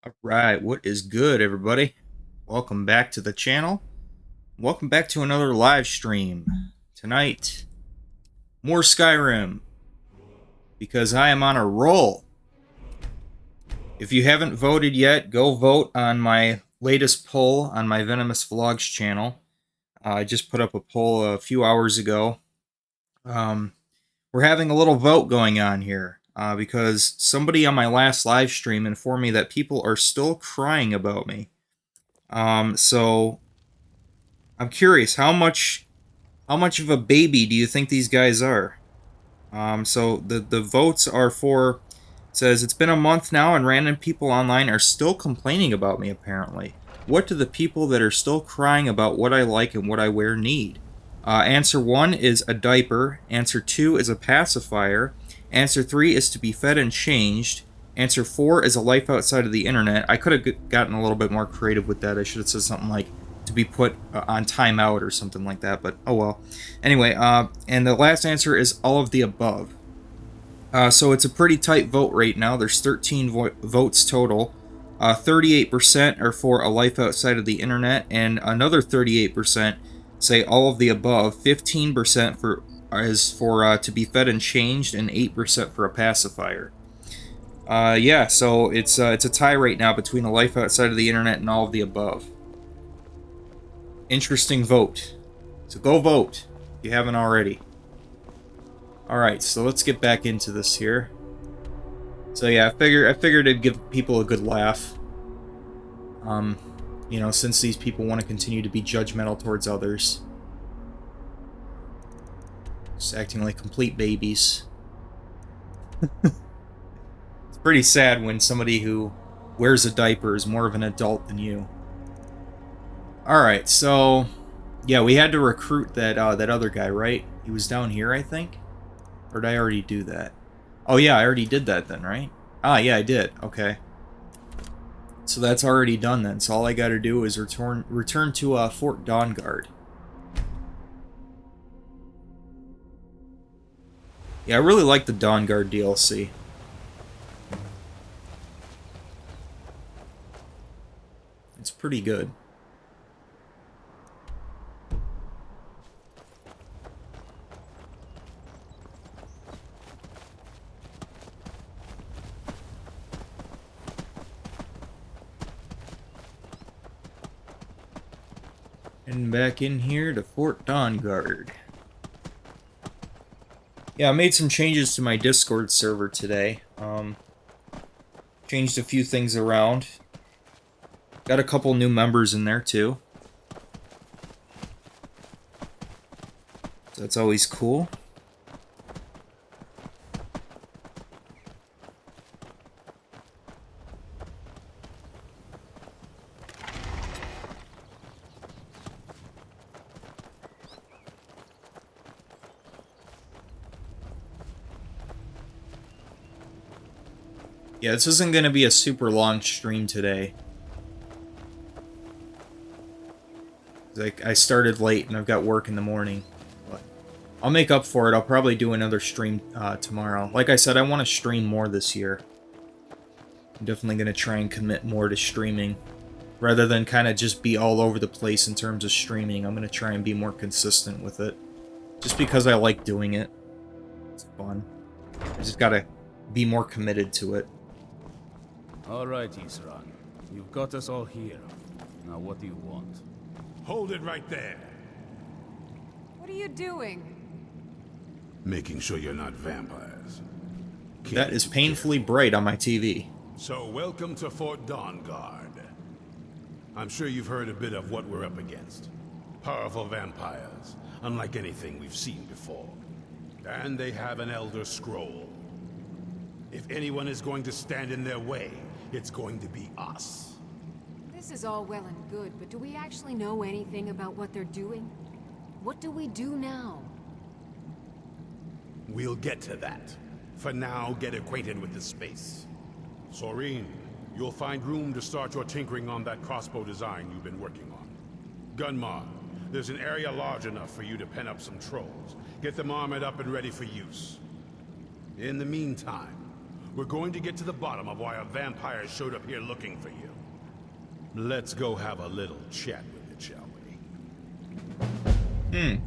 All right, what is good, everybody? Welcome back to the channel. Welcome back to another live stream. Tonight, more Skyrim, because I am on a roll. If you haven't voted yet, go vote on my latest poll on my Venomous Vlogs channel. I just put up a poll a few hours ago. We're having a little vote going on here because somebody on my last live stream informed me that people are still crying about me. So I'm curious, how much of a baby do you think these guys are? So the votes are for, it says, it's been a month now and random people online are still complaining about me, apparently. What do the people that are still crying about what I like and what I wear need? Answer 1 is a diaper. Answer 2 is a pacifier. Answer 3 is to be fed and changed. Answer 4 is a life outside of the internet. I could have gotten a little bit more creative with that. I should have said something like to be put on timeout or something like that, but oh well. Anyway, and the last answer is all of the above. So it's a pretty tight vote right now. There's 13 votes total. 38% are for a life outside of the internet, and another 38% say all of the above. 15% is for to be fed and changed, and 8% for a pacifier. Yeah, so it's a tie right now between a life outside of the internet and all of the above. Interesting vote. So go vote if you haven't already. Alright, so let's get back into this here. So yeah, I figured it'd give people a good laugh. You know, since these people want to continue to be judgmental towards others. Just acting like complete babies. It's pretty sad when somebody who wears a diaper is more of an adult than you. Alright, so yeah, we had to recruit that other guy, right? He was down here, I think? Or did I already do that? Oh yeah, I already did that then, right? Ah, yeah, I did. Okay. So that's already done then. So all I gotta do is return to Fort Dawnguard. Yeah, I really like the Dawnguard DLC. It's pretty good. And back in here to Fort Dawnguard. Yeah, I made some changes to my Discord server today. Changed a few things around. Got a couple new members in there too. So that's always cool. Yeah, this isn't going to be a super long stream today. Like, I started late and I've got work in the morning. But I'll make up for it. I'll probably do another stream tomorrow. Like I said, I want to stream more this year. I'm definitely going to try and commit more to streaming. Rather than kind of just be all over the place in terms of streaming, I'm going to try and be more consistent with it. Just because I like doing it. It's fun. I just got to be more committed to it. All right, Isran. You've got us all here. Now what do you want? Hold it right there. What are you doing? Making sure you're not vampires. That is painfully bright on my TV. So welcome to Fort Dawnguard. I'm sure you've heard a bit of what we're up against. Powerful vampires, unlike anything we've seen before. And they have an Elder Scroll. If anyone is going to stand in their way, it's going to be us. This is all well and good, but do we actually know anything about what they're doing? What do we do now? We'll get to that. For now, get acquainted with the space. Soreen, you'll find room to start your tinkering on that crossbow design you've been working on. Gunmar, there's an area large enough for you to pen up some trolls. Get them armored up and ready for use. In the meantime, We're going to get to the bottom of why a vampire showed up here looking for you. Let's go have a little chat with it, shall we?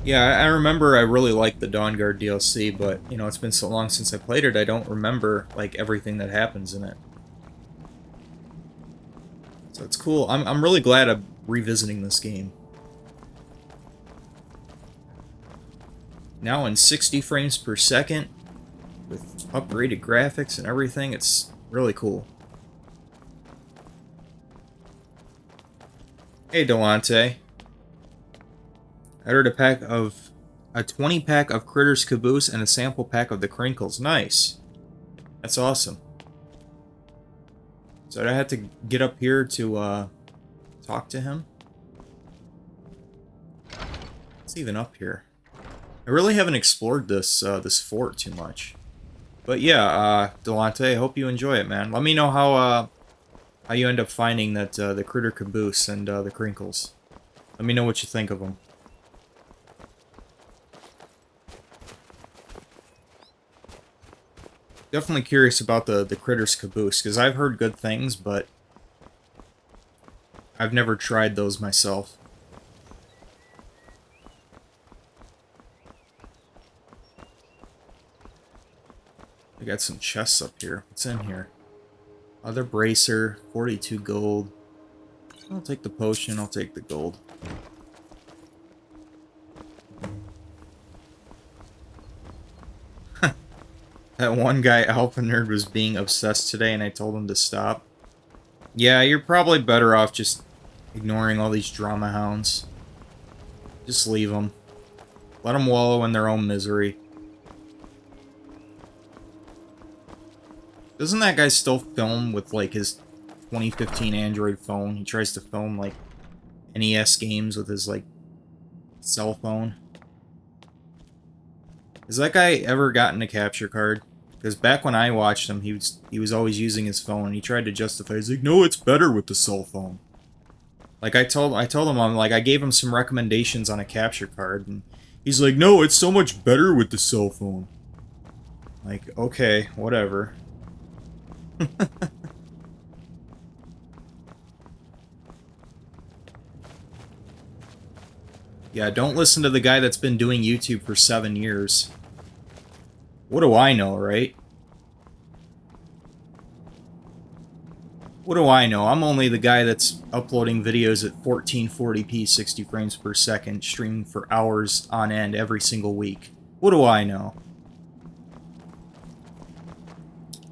Yeah, I remember I really liked the Dawnguard DLC, but, you know, it's been so long since I played it, I don't remember, like, everything that happens in it. So it's cool. I'm really glad I'm revisiting this game. Now in 60 frames per second, with upgraded graphics and everything, it's really cool. Hey, Delante. I ordered a 20 pack of Critters Caboose and a sample pack of the Crinkles. Nice. That's awesome. So I had to get up here to talk to him. What's even up here? I really haven't explored this this fort too much. But yeah, Delante, I hope you enjoy it, man. Let me know how you end up finding that the Critter Caboose and the Crinkles. Let me know what you think of them. Definitely curious about the Critters Caboose, because I've heard good things, but I've never tried those myself. I got some chests up here. What's in here? Other bracer, 42 gold. I'll take the potion, I'll take the gold. That one guy, Alpha Nerd, was being obsessed today and I told him to stop. Yeah, you're probably better off just ignoring all these drama hounds. Just leave them. Let them wallow in their own misery. Doesn't that guy still film with, like, his 2015 Android phone? He tries to film, like, NES games with his, like, cell phone. Has that guy ever gotten a capture card? Because back when I watched him, he was always using his phone, and he tried to justify. He's like, no, it's better with the cell phone. Like I told him, I gave him some recommendations on a capture card, and he's like, no, it's so much better with the cell phone. Like, okay, whatever. Yeah, don't listen to the guy that's been doing YouTube for 7 years. What do I know, right? What do I know? I'm only the guy that's uploading videos at 1440p 60 frames per second, streaming for hours on end every single week. What do I know?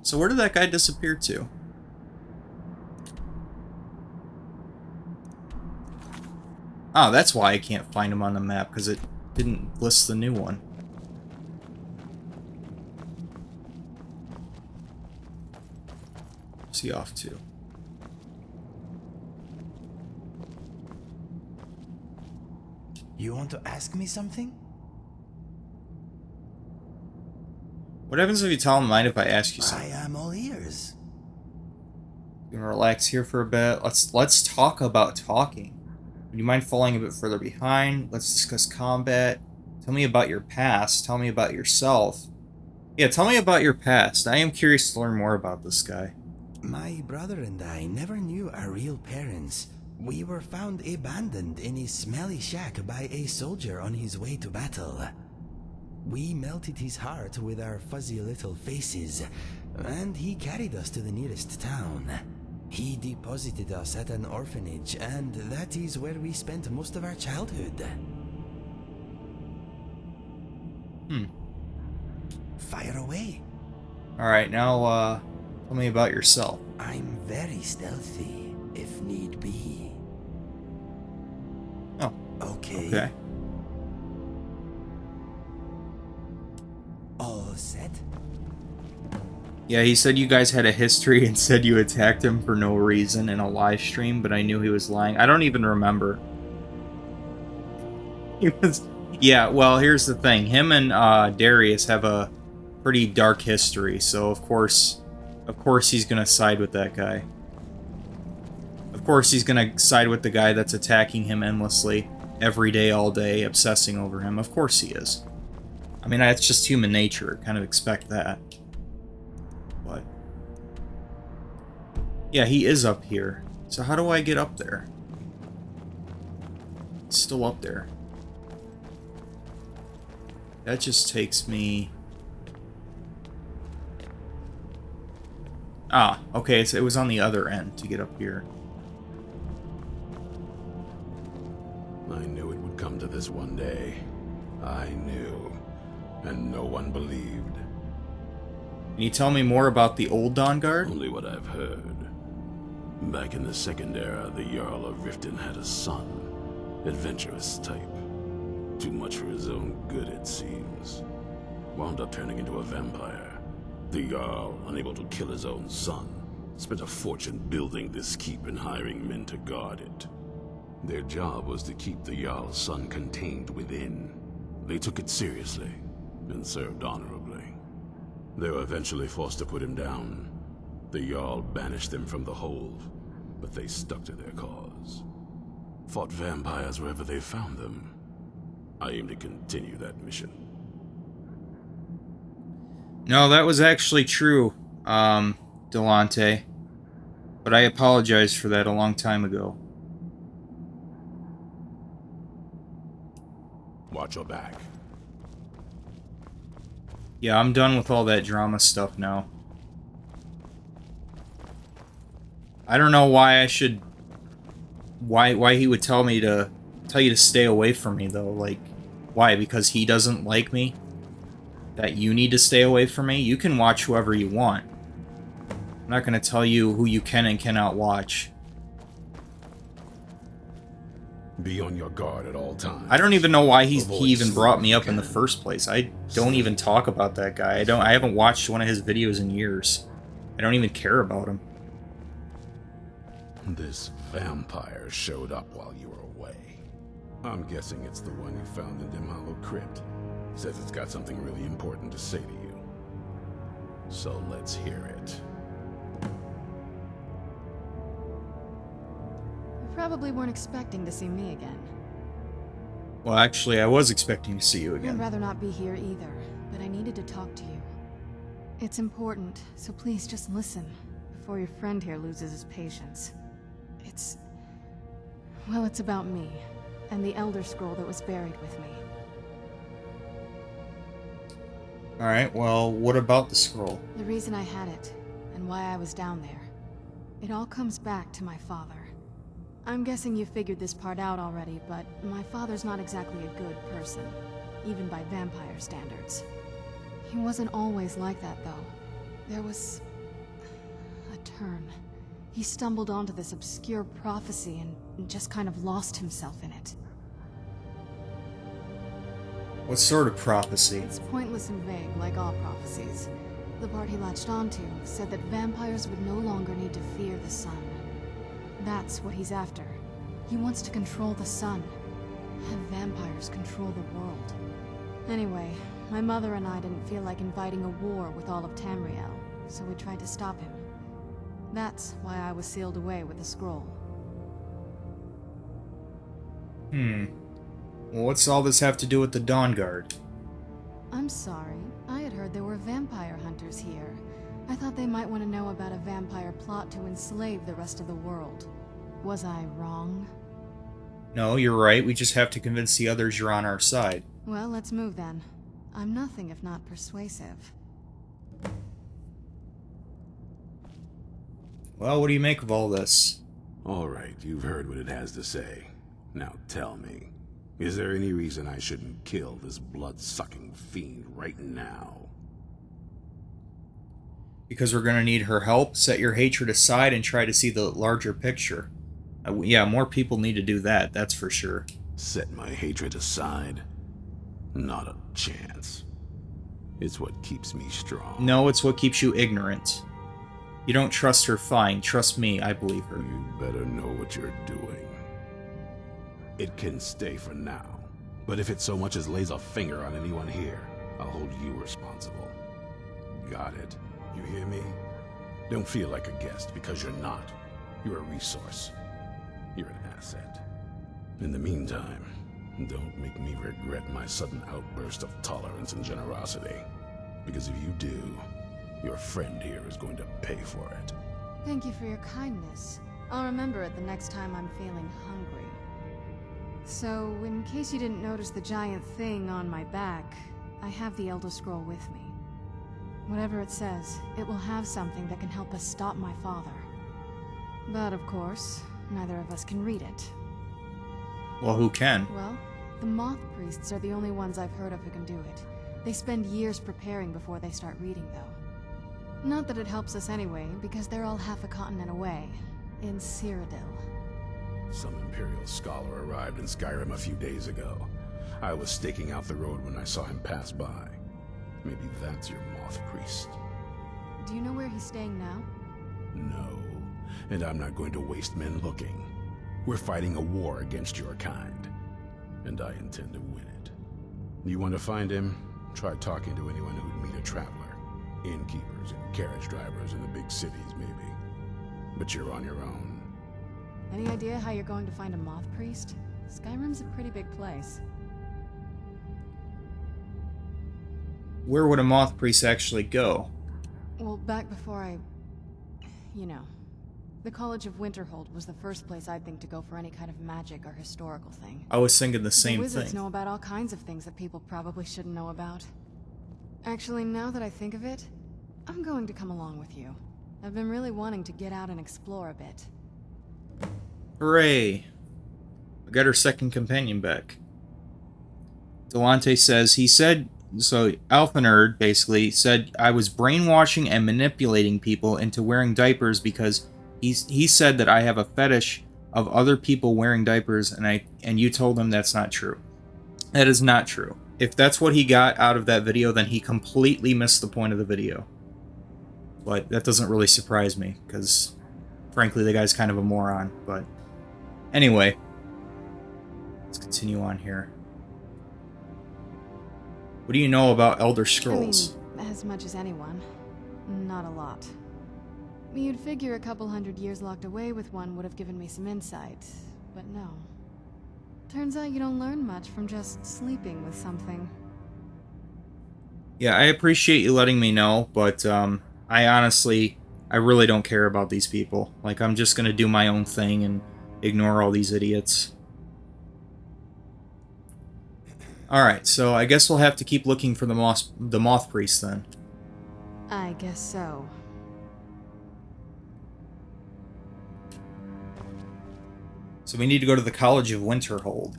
So where did that guy disappear to? Oh, that's why I can't find him on the map, because it didn't list the new one. Where's he off to? You want to ask me something? What happens if you tell him, mind if I ask you something? I am all ears. You can relax here for a bit. Let's talk about talking. Would you mind falling a bit further behind? Let's discuss combat. Tell me about your past. Tell me about yourself. Yeah, tell me about your past. I am curious to learn more about this guy. My brother and I never knew our real parents. We were found abandoned in a smelly shack by a soldier on his way to battle. We melted his heart with our fuzzy little faces, and he carried us to the nearest town. He deposited us at an orphanage, and that is where we spent most of our childhood. Fire away. Alright, now, tell me about yourself. I'm very stealthy, if need be. Oh. Okay. All set? Yeah, he said you guys had a history and said you attacked him for no reason in a live stream, but I knew he was lying. I don't even remember. He was... Yeah, well, here's the thing. Him and Darius have a pretty dark history, so of course he's gonna side with that guy. Of course he's gonna side with the guy that's attacking him endlessly, every day, all day, obsessing over him. Of course he is. I mean, that's just human nature. Kind of expect that. But yeah, he is up here. So how do I get up there? It's still up there. That just takes me... Ah, okay, so it was on the other end to get up here. I knew it would come to this one day. I knew. And no one believed. Can you tell me more about the old Dawnguard? Only what I've heard. Back in the Second Era, the Jarl of Riften had a son. Adventurous type. Too much for his own good, it seems. Wound up turning into a vampire. The Jarl, unable to kill his own son, spent a fortune building this keep and hiring men to guard it. Their job was to keep the Jarl's son contained within. They took it seriously and served honorably. They were eventually forced to put him down. The Jarl banished them from the hold, but they stuck to their cause. Fought vampires wherever they found them. I aim to continue that mission. No, that was actually true, Delante. But I apologized for that a long time ago. Watch your back. Yeah, I'm done with all that drama stuff now. I don't know why I should... Why he would tell you to stay away from me, though. Like, why? Because he doesn't like me? That you need to stay away from me? You can watch whoever you want. I'm not going to tell you who you can and cannot watch. Be on your guard at all times. I don't even know why he Avoid even brought me up in the sleep. first place. I don't even talk about that guy. I haven't watched one of his videos in years. I don't even care about him. This vampire showed up while you were away. I'm guessing it's the one you found in Dim Hollow Crypt. Says it's got something really important to say to you. So let's hear it. You probably weren't expecting to see me again. Well, actually, I was expecting to see you I'd again. rather not be here either, but I needed to talk to you. It's important, so please just listen, before your friend here loses his patience. Well, it's about me, and the Elder Scroll that was buried with me. Alright, well, what about the scroll? The reason I had it, and why I was down there. It all comes back to my father. I'm guessing you figured this part out already, but my father's not exactly a good person, even by vampire standards. He wasn't always like that, though. There was a turn. He stumbled onto this obscure prophecy and just kind of lost himself in it. What sort of prophecy? It's pointless and vague, like all prophecies. The part he latched onto said that vampires would no longer need to fear the sun. That's what he's after. He wants to control the sun. Have vampires control the world. Anyway, my mother and I didn't feel like inviting a war with all of Tamriel, so we tried to stop him. That's why I was sealed away with the scroll. Well, what's all this have to do with the Dawnguard? I'm sorry. I had heard there were vampire hunters here. I thought they might want to know about a vampire plot to enslave the rest of the world. Was I wrong? No, you're right. We just have to convince the others you're on our side. Well, let's move then. I'm nothing if not persuasive. Well, what do you make of all this? All right, you've heard what it has to say. Now tell me, is there any reason I shouldn't kill this blood-sucking fiend right now? Because we're gonna need her help. Set your hatred aside and try to see the larger picture. Yeah, more people need to do that, that's for sure. Set my hatred aside? Not a chance. It's what keeps me strong. No, it's what keeps you ignorant. You don't trust her, fine. Trust me, I believe her. You better know what you're doing. It can stay for now, but if it so much as lays a finger on anyone here, I'll hold you responsible. Got it? You hear me? Don't feel like a guest, because you're not. You're a resource. You're an asset. In the meantime, Don't make me regret my sudden outburst of tolerance and generosity. Because if you do, your friend here is going to pay for it. Thank you for your kindness. I'll remember it the next time I'm feeling hungry. So, in case you didn't notice the giant thing on my back, I have the Elder Scroll with me. Whatever it says, it will have something that can help us stop my father. But of course, neither of us can read it. Well, who can? Well, the Moth Priests are the only ones I've heard of who can do it. They spend years preparing before they start reading, though. Not that it helps us anyway, because they're all half a continent away, in Cyrodiil. Some Imperial scholar arrived in Skyrim a few days ago. I was staking out the road when I saw him pass by. Maybe that's your Moth Priest. Do you know where he's staying now? No, and I'm not going to waste men looking. We're fighting a war against your kind, and I intend to win it. You want to find him? Try talking to anyone who'd meet a traveler. Innkeepers and carriage drivers in the big cities, maybe. But you're on your own. Any idea how you're going to find a Moth Priest? Skyrim's a pretty big place. Where would a Moth Priest actually go? Well, back before you know. The College of Winterhold was the first place I'd think to go for any kind of magic or historical thing. I was thinking the same The wizards thing. know about all kinds of things that people probably shouldn't know about. Actually, now that I think of it, I'm going to come along with you. I've been really wanting to get out and explore a bit. Hooray! I got her second companion back. Delante says, so Alphanerd basically said I was brainwashing and manipulating people into wearing diapers because he said that I have a fetish of other people wearing diapers, and you told him that's not true. That is not true. If that's what he got out of that video, then he completely missed the point of the video. But that doesn't really surprise me, because frankly the guy's kind of a moron. But anyway, let's continue on here. What do you know about Elder Scrolls? I mean, as much as anyone. Not a lot. You'd figure a couple hundred years locked away with one would have given me some insight, but no. Turns out you don't learn much from just sleeping with something. Yeah, I appreciate you letting me know, but I really don't care about these people. Like, I'm just gonna do my own thing and ignore all these idiots. Alright, so I guess we'll have to keep looking for the Moth Priest then. I guess so. So we need to go to the College of Winterhold.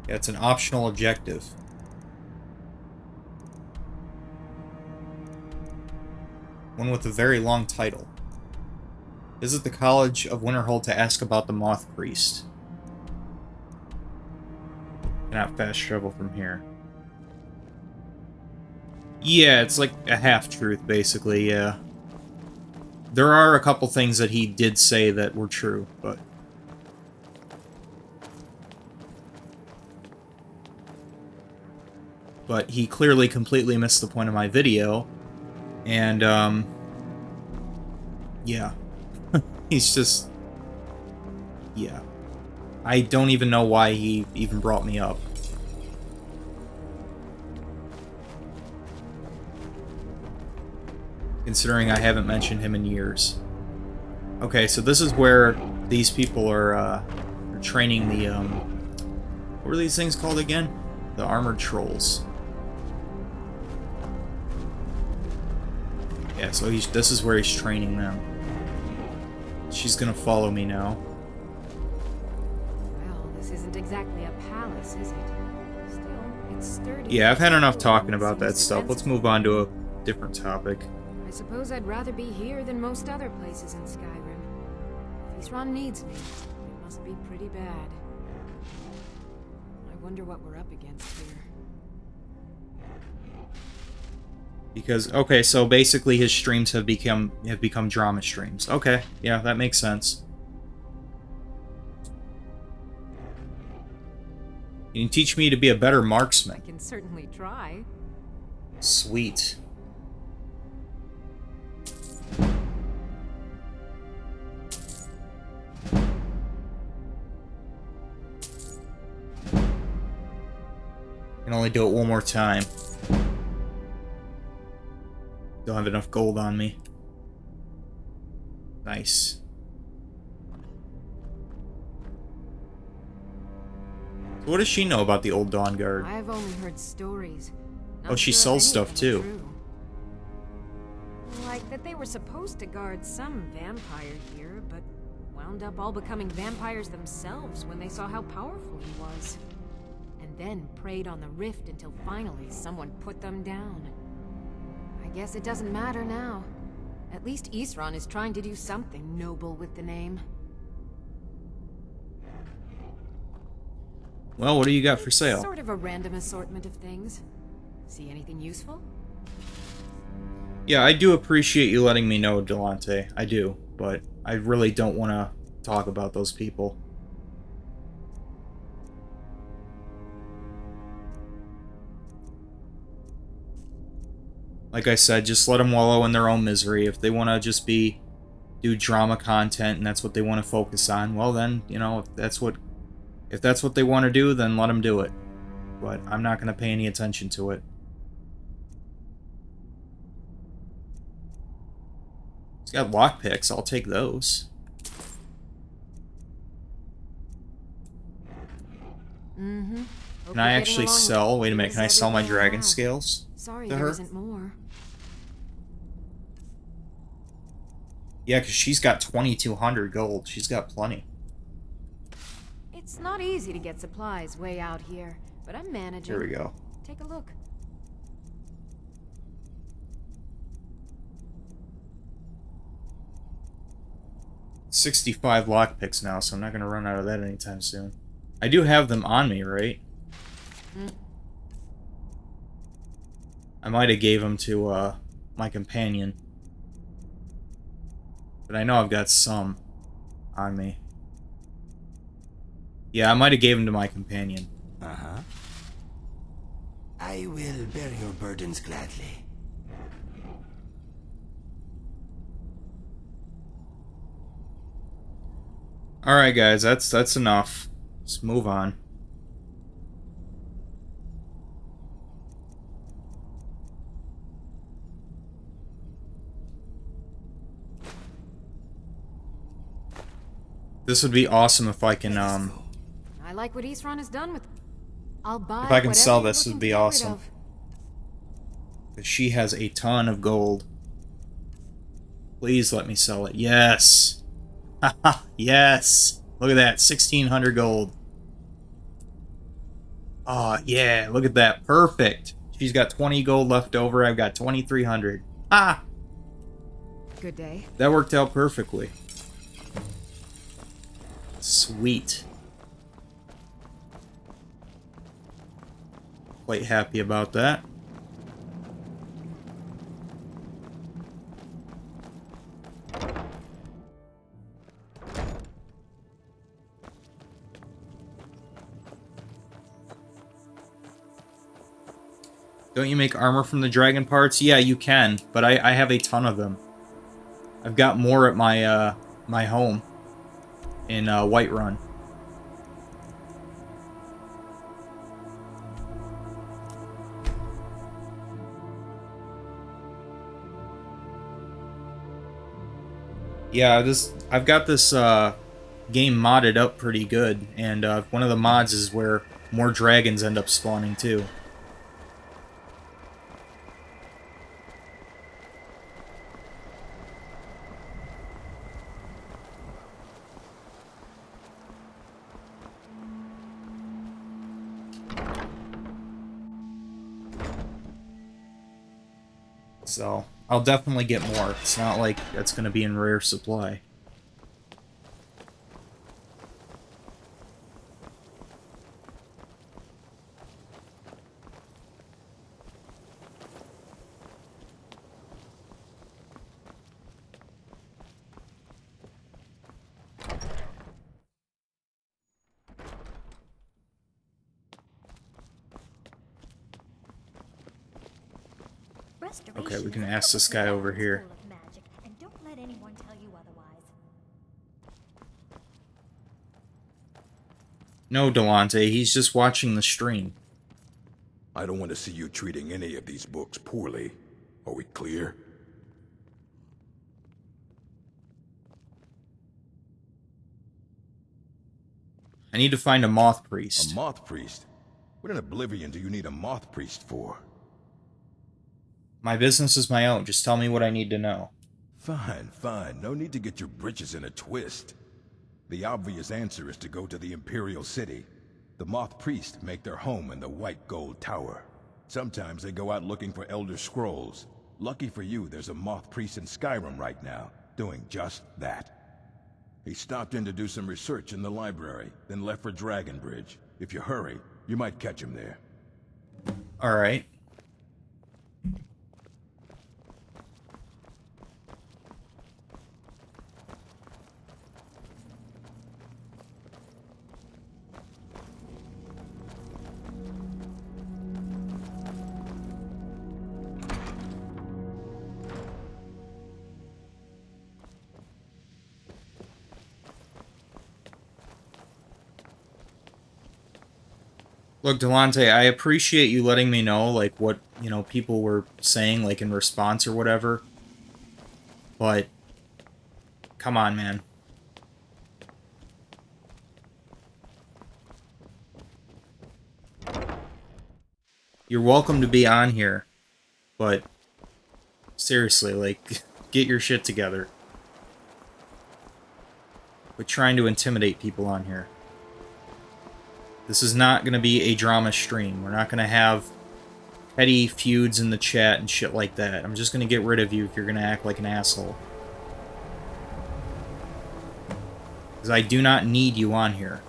Yeah, it's an optional objective. One with a very long title. Visit the College of Winterhold to ask about the Moth Priest. Cannot fast travel from here. Yeah, it's like a half-truth, basically, yeah. There are a couple things that he did say that were true, but... But he clearly completely missed the point of my video, and, yeah. He's just... Yeah. I don't even know why he even brought me up. Considering I haven't mentioned him in years. Okay, so this is where these people are training the, what were these things called again? The armored trolls. Yeah, so this is where he's training them. She's gonna follow me now. Well, this isn't exactly a palace, is it? Still, it's sturdy. Yeah, I've had enough talking about that stuff. Let's move on to a different topic. I suppose I'd rather be here than most other places in Skyrim. If Isran needs me, it must be pretty bad. I wonder what we're up against here. Because, okay, so basically his streams have become drama streams. Okay, yeah, that makes sense. You can teach me to be a better marksman. I can certainly try. Sweet. Can only do it one more time. Don't have enough gold on me. Nice. So what does she know about the old Dawn Guard? I've only heard stories. Oh, she sells stuff too. Like that they were supposed to guard some vampire here, but wound up all becoming vampires themselves when they saw how powerful he was. And then preyed on the rift until finally someone put them down. I guess it doesn't matter now. At least Isran is trying to do something noble with the name. Well, what do you got for sale? Sort of a random assortment of things. See anything useful? Yeah, I do appreciate you letting me know, Delante. I do, but I really don't want to talk about those people. Like I said, just let them wallow in their own misery. If they want to just do drama content and that's what they want to focus on, well then, you know, if that's what they want to do, then let them do it. But I'm not going to pay any attention to it. It's got lockpicks, I'll take those. Mm-hmm. Can I actually sell? Wait a minute, can I sell my dragon scales? Sorry, to there her? isn't more. Yeah, because she's got 2,200 gold. She's got plenty. It's not easy to get supplies way out here, but I'm managing. Here we go. Take a look. $65 lockpicks now, so I'm not going to run out of that anytime soon. I do have them on me, right? I might have gave them to my companion. But I know I've got some on me. Yeah, I might have gave them to my companion. Uh-huh. I will bear your burdens gladly. Alright guys, that's enough. Let's move on. This would be awesome if I can I like what Isran has done with. I'll buy. if I can whatever sell you're this, looking would be to get rid awesome. of. 'Cause she has a ton of gold. Please let me sell it. Yes. Haha, yes. Look at that, 1,600 gold. Oh, yeah, look at that. Perfect. She's got 20 gold left over. I've got 2,300. Ah! Good day. That worked out perfectly. Sweet. Quite happy about that. Don't you make armor from the dragon parts? Yeah, you can, but I have a ton of them. I've got more at my my home in Whiterun. Yeah, I've got this game modded up pretty good, and one of the mods is where more dragons end up spawning too. So, I'll definitely get more. It's not like that's going to be in rare supply. Okay, we can ask this guy over here. And don't let anyone tell you otherwise. No, Delante, he's just watching the stream. I don't want to see you treating any of these books poorly. Are we clear? I need to find a moth priest. A moth priest? What in Oblivion do you need a moth priest for? My business is my own. Just tell me what I need to know. Fine, fine. No need to get your britches in a twist. The obvious answer is to go to the Imperial City. The moth priests make their home in the White Gold Tower. Sometimes they go out looking for Elder Scrolls. Lucky for you, there's a moth priest in Skyrim right now, doing just that. He stopped in to do some research in the library, then left for Dragonbridge. If you hurry, you might catch him there. Alright. Look, Delante, I appreciate you letting me know, like, what, you know, people were saying, like, in response or whatever. But, come on, man. You're welcome to be on here, but, seriously, like, get your shit together. Quit trying to intimidate people on here. This is not going to be a drama stream. We're not going to have petty feuds in the chat and shit like that. I'm just going to get rid of you if you're going to act like an asshole. Because I do not need you on here.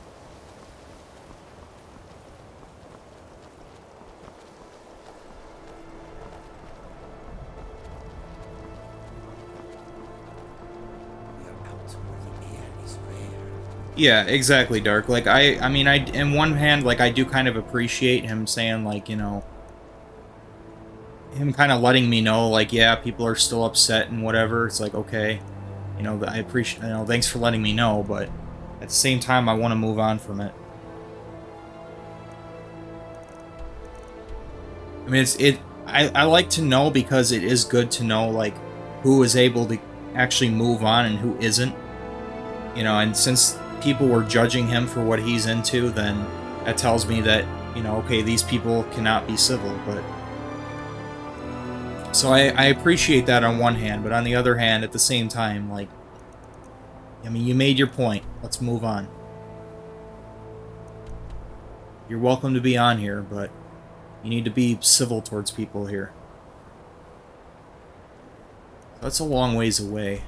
Yeah, exactly, Dark. Like, I mean, in one hand, like, I do kind of appreciate him saying, like, you know, him kind of letting me know, like, yeah, people are still upset and whatever. It's like, okay, you know, I appreciate, you know, thanks for letting me know, but at the same time, I want to move on from it. I mean, I like to know because it is good to know, like, who is able to actually move on and who isn't. You know, and since people were judging him for what he's into, then that tells me that, you know, okay, these people cannot be civil, but... So I appreciate that on one hand, but on the other hand, at the same time, like... I mean, you made your point. Let's move on. You're welcome to be on here, but you need to be civil towards people here. That's a long ways away.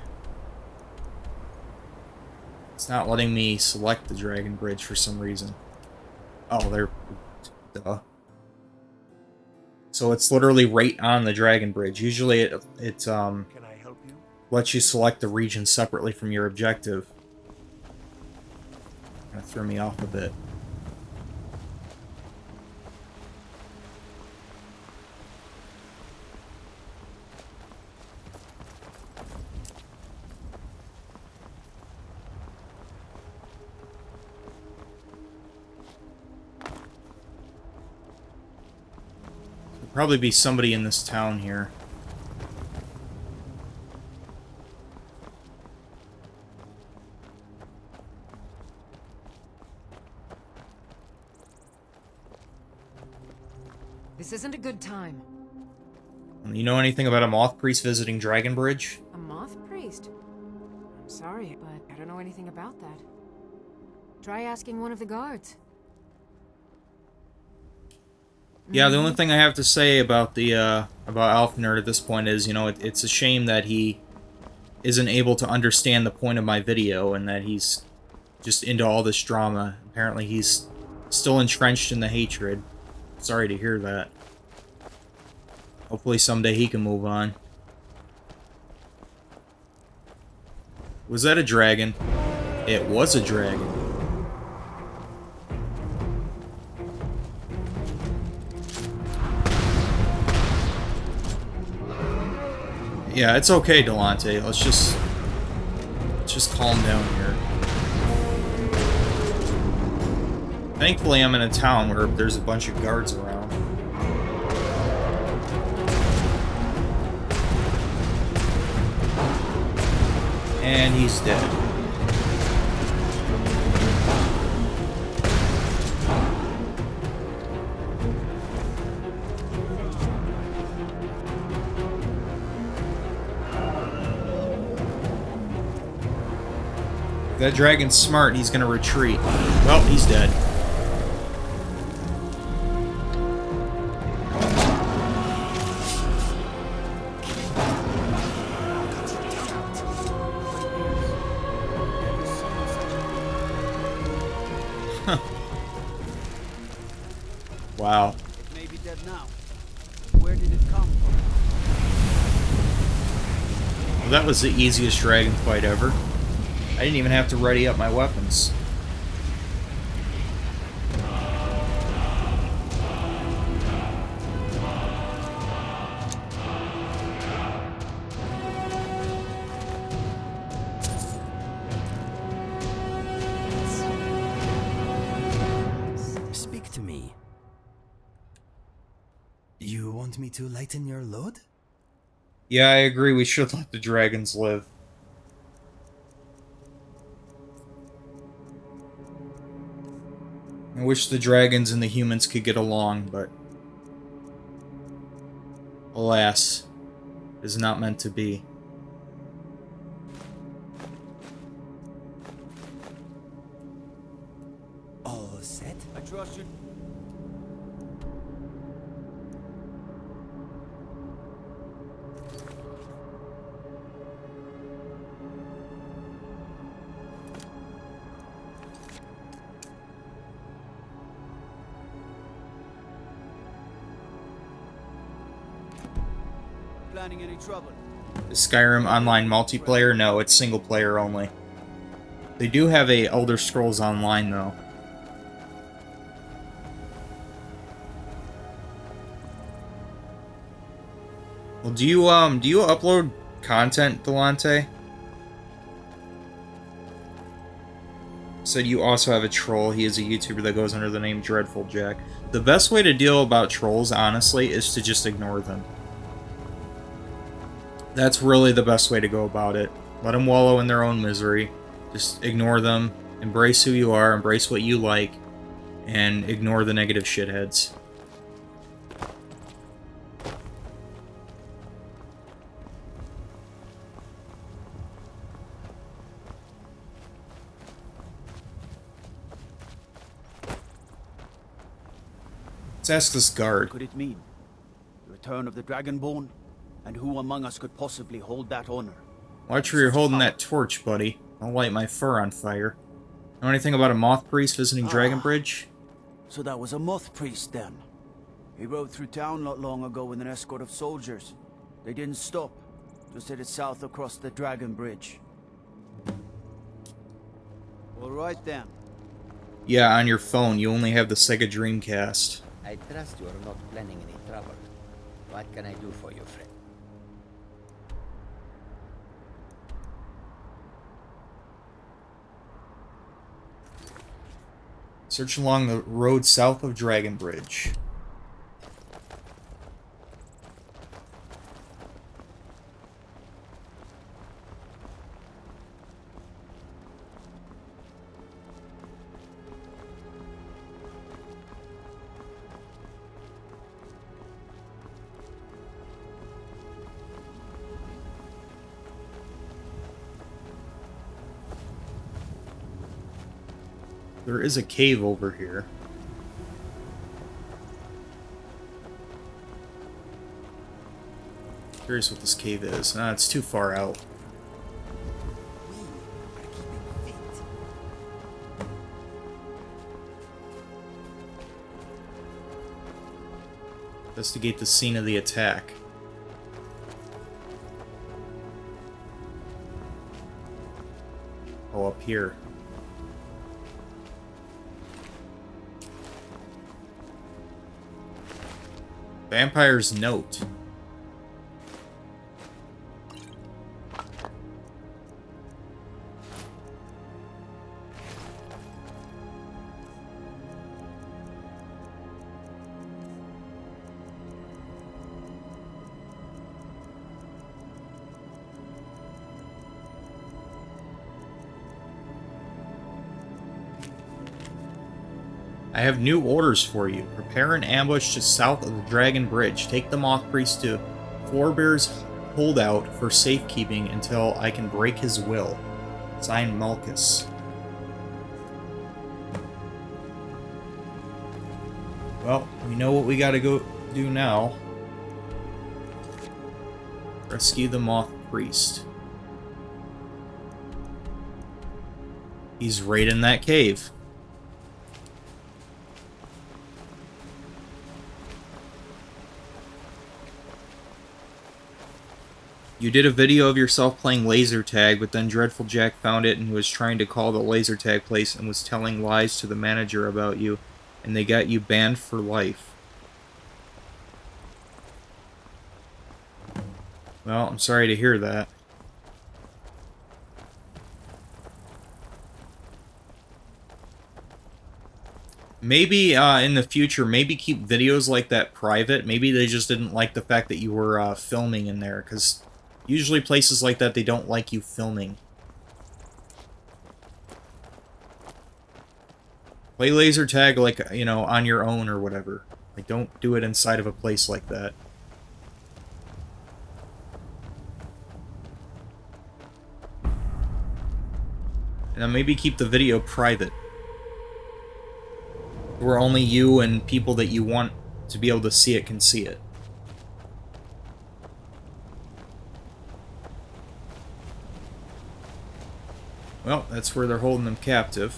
It's not letting me select the Dragon Bridge for some reason. Oh, there. Duh. So it's literally right on the Dragon Bridge. Usually it Can I help you? lets you select the region separately from your objective. Kind of threw me off a bit. Probably be somebody in this town here. This isn't a good time. You know anything about a moth priest visiting Dragon Bridge? A moth priest? I'm sorry, but I don't know anything about that. Try asking one of the guards. Yeah, the only thing I have to say about the about Alpha Nerd at this point is, you know, it's a shame that he isn't able to understand the point of my video and that he's just into all this drama. Apparently he's still entrenched in the hatred. Sorry to hear that. Hopefully someday he can move on. Was that a dragon? It was a dragon. Yeah, it's okay, Delante. Let's just calm down here. Thankfully, I'm in a town where there's a bunch of guards around. And he's dead. If that dragon's smart, he's gonna retreat. Well, he's dead. Wow. It may be dead now. Where did it come from? Well, that was the easiest dragon fight ever. I didn't even have to ready up my weapons. Speak to me. You want me to lighten your load? Yeah, I agree. We should let the dragons live. I wish the dragons and the humans could get along, but alas, it is not meant to be. All set? I trust you. Planning any trouble? Is Skyrim online multiplayer? No, it's single player only. They do have a Elder Scrolls Online though. Well, do you upload content, Delante? Said you also have a troll. He is a YouTuber that goes under the name Dreadful Jack. The best way to deal about trolls, honestly, is to just ignore them. That's really the best way to go about it. Let them wallow in their own misery. Just ignore them. Embrace who you are. Embrace what you like. And ignore the negative shitheads. Let's ask this guard. Could it mean the return of the Dragonborn? And who among us could possibly hold that honor? Watch where you're holding that torch, buddy. I'll light my fur on fire. Know anything about a moth priest visiting Dragonbridge? So that was a moth priest then. He rode through town not long ago with an escort of soldiers. They didn't stop, just headed south across the Dragon Bridge. All right then. Yeah, on your phone. You only have the Sega Dreamcast. I trust you are not planning any trouble. What can I do for you, friend? Search along the road south of Dragonbridge. There is a cave over here. Curious what this cave is. Nah, it's too far out. Investigate the scene of the attack. Oh, up here. Vampire's Note. I have new orders for you. Prepare an ambush just south of the Dragon Bridge. Take the Moth Priest to Forebear's Holdout for safekeeping until I can break his will. Signed, Malchus. Well, we know what we gotta go do now. Rescue the Moth Priest. He's right in that cave. You did a video of yourself playing laser tag, but then Dreadful Jack found it and was trying to call the laser tag place and was telling lies to the manager about you, and they got you banned for life. Well, I'm sorry to hear that. Maybe in the future, maybe keep videos like that private. Maybe they just didn't like the fact that you were filming in there, because usually places like that, they don't like you filming. Play laser tag, like, you know, on your own or whatever. Like, don't do it inside of a place like that. And then maybe keep the video private, where only you and people that you want to be able to see it can see it. Well, that's where they're holding them captive.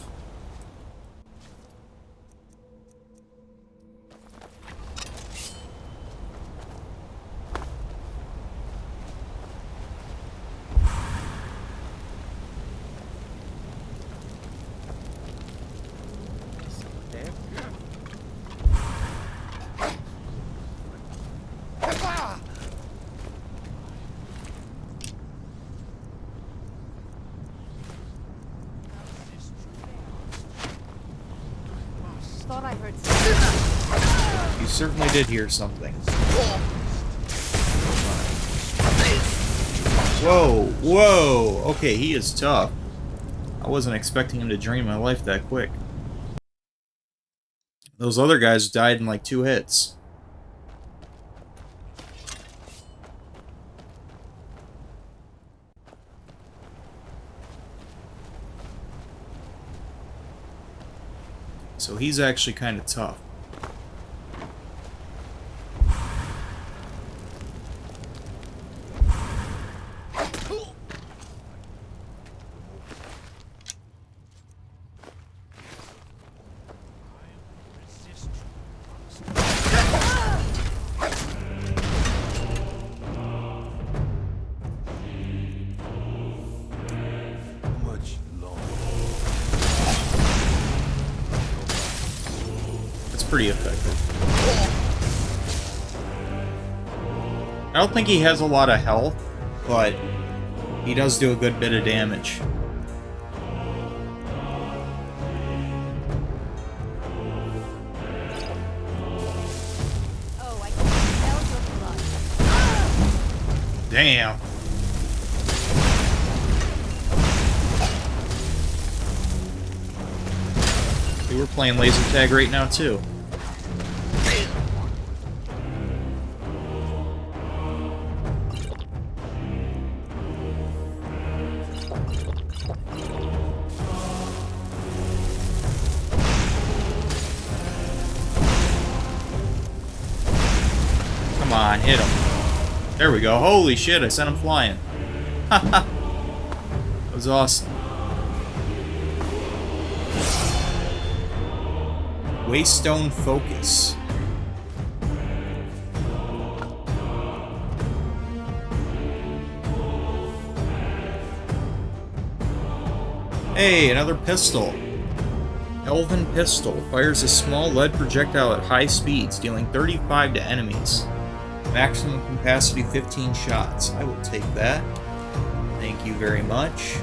Thought I heard something. You certainly did hear something. Whoa, whoa! Okay, he is tough. I wasn't expecting him to drain my life that quick. Those other guys died in like 2 hits. So he's actually kind of tough. Pretty effective. I don't think he has a lot of health, but he does do a good bit of damage. Oh, I can smell your blood. Damn. We're playing laser tag right now too. Come on, hit him. There we go. Holy shit, I sent him flying. That was awesome. Waystone Focus. Hey, another pistol. Elven Pistol fires a small lead projectile at high speeds, dealing 35 to enemies. Maximum capacity 15 shots. I will take that. Thank you very much.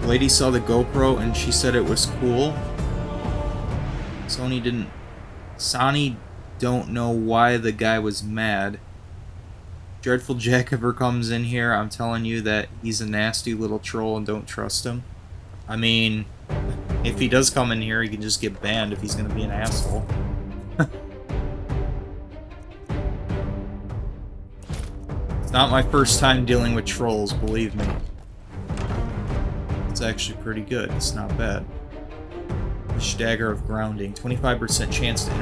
Lady saw the GoPro and she said it was cool. Sonny don't know why the guy was mad. Dreadful Jack ever comes in here, I'm telling you that he's a nasty little troll and don't trust him. I mean, if he does come in here, he can just get banned if he's gonna be an asshole. It's not my first time dealing with trolls, believe me. It's actually pretty good. It's not bad. Stagger of grounding. 25% chance to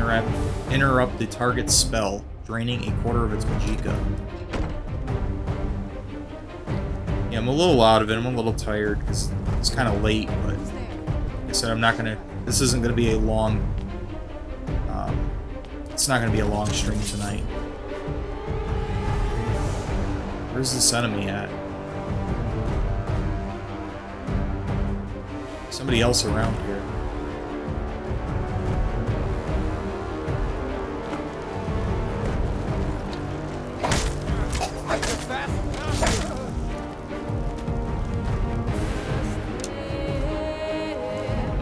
interrupt the target's spell, draining a quarter of its magicka. Yeah, I'm a little out of it. I'm a little tired because it's kind of late, but like I said, I'm not gonna. This isn't gonna be a long. It's not gonna be a long stream tonight. Where's this enemy at? Somebody else around here.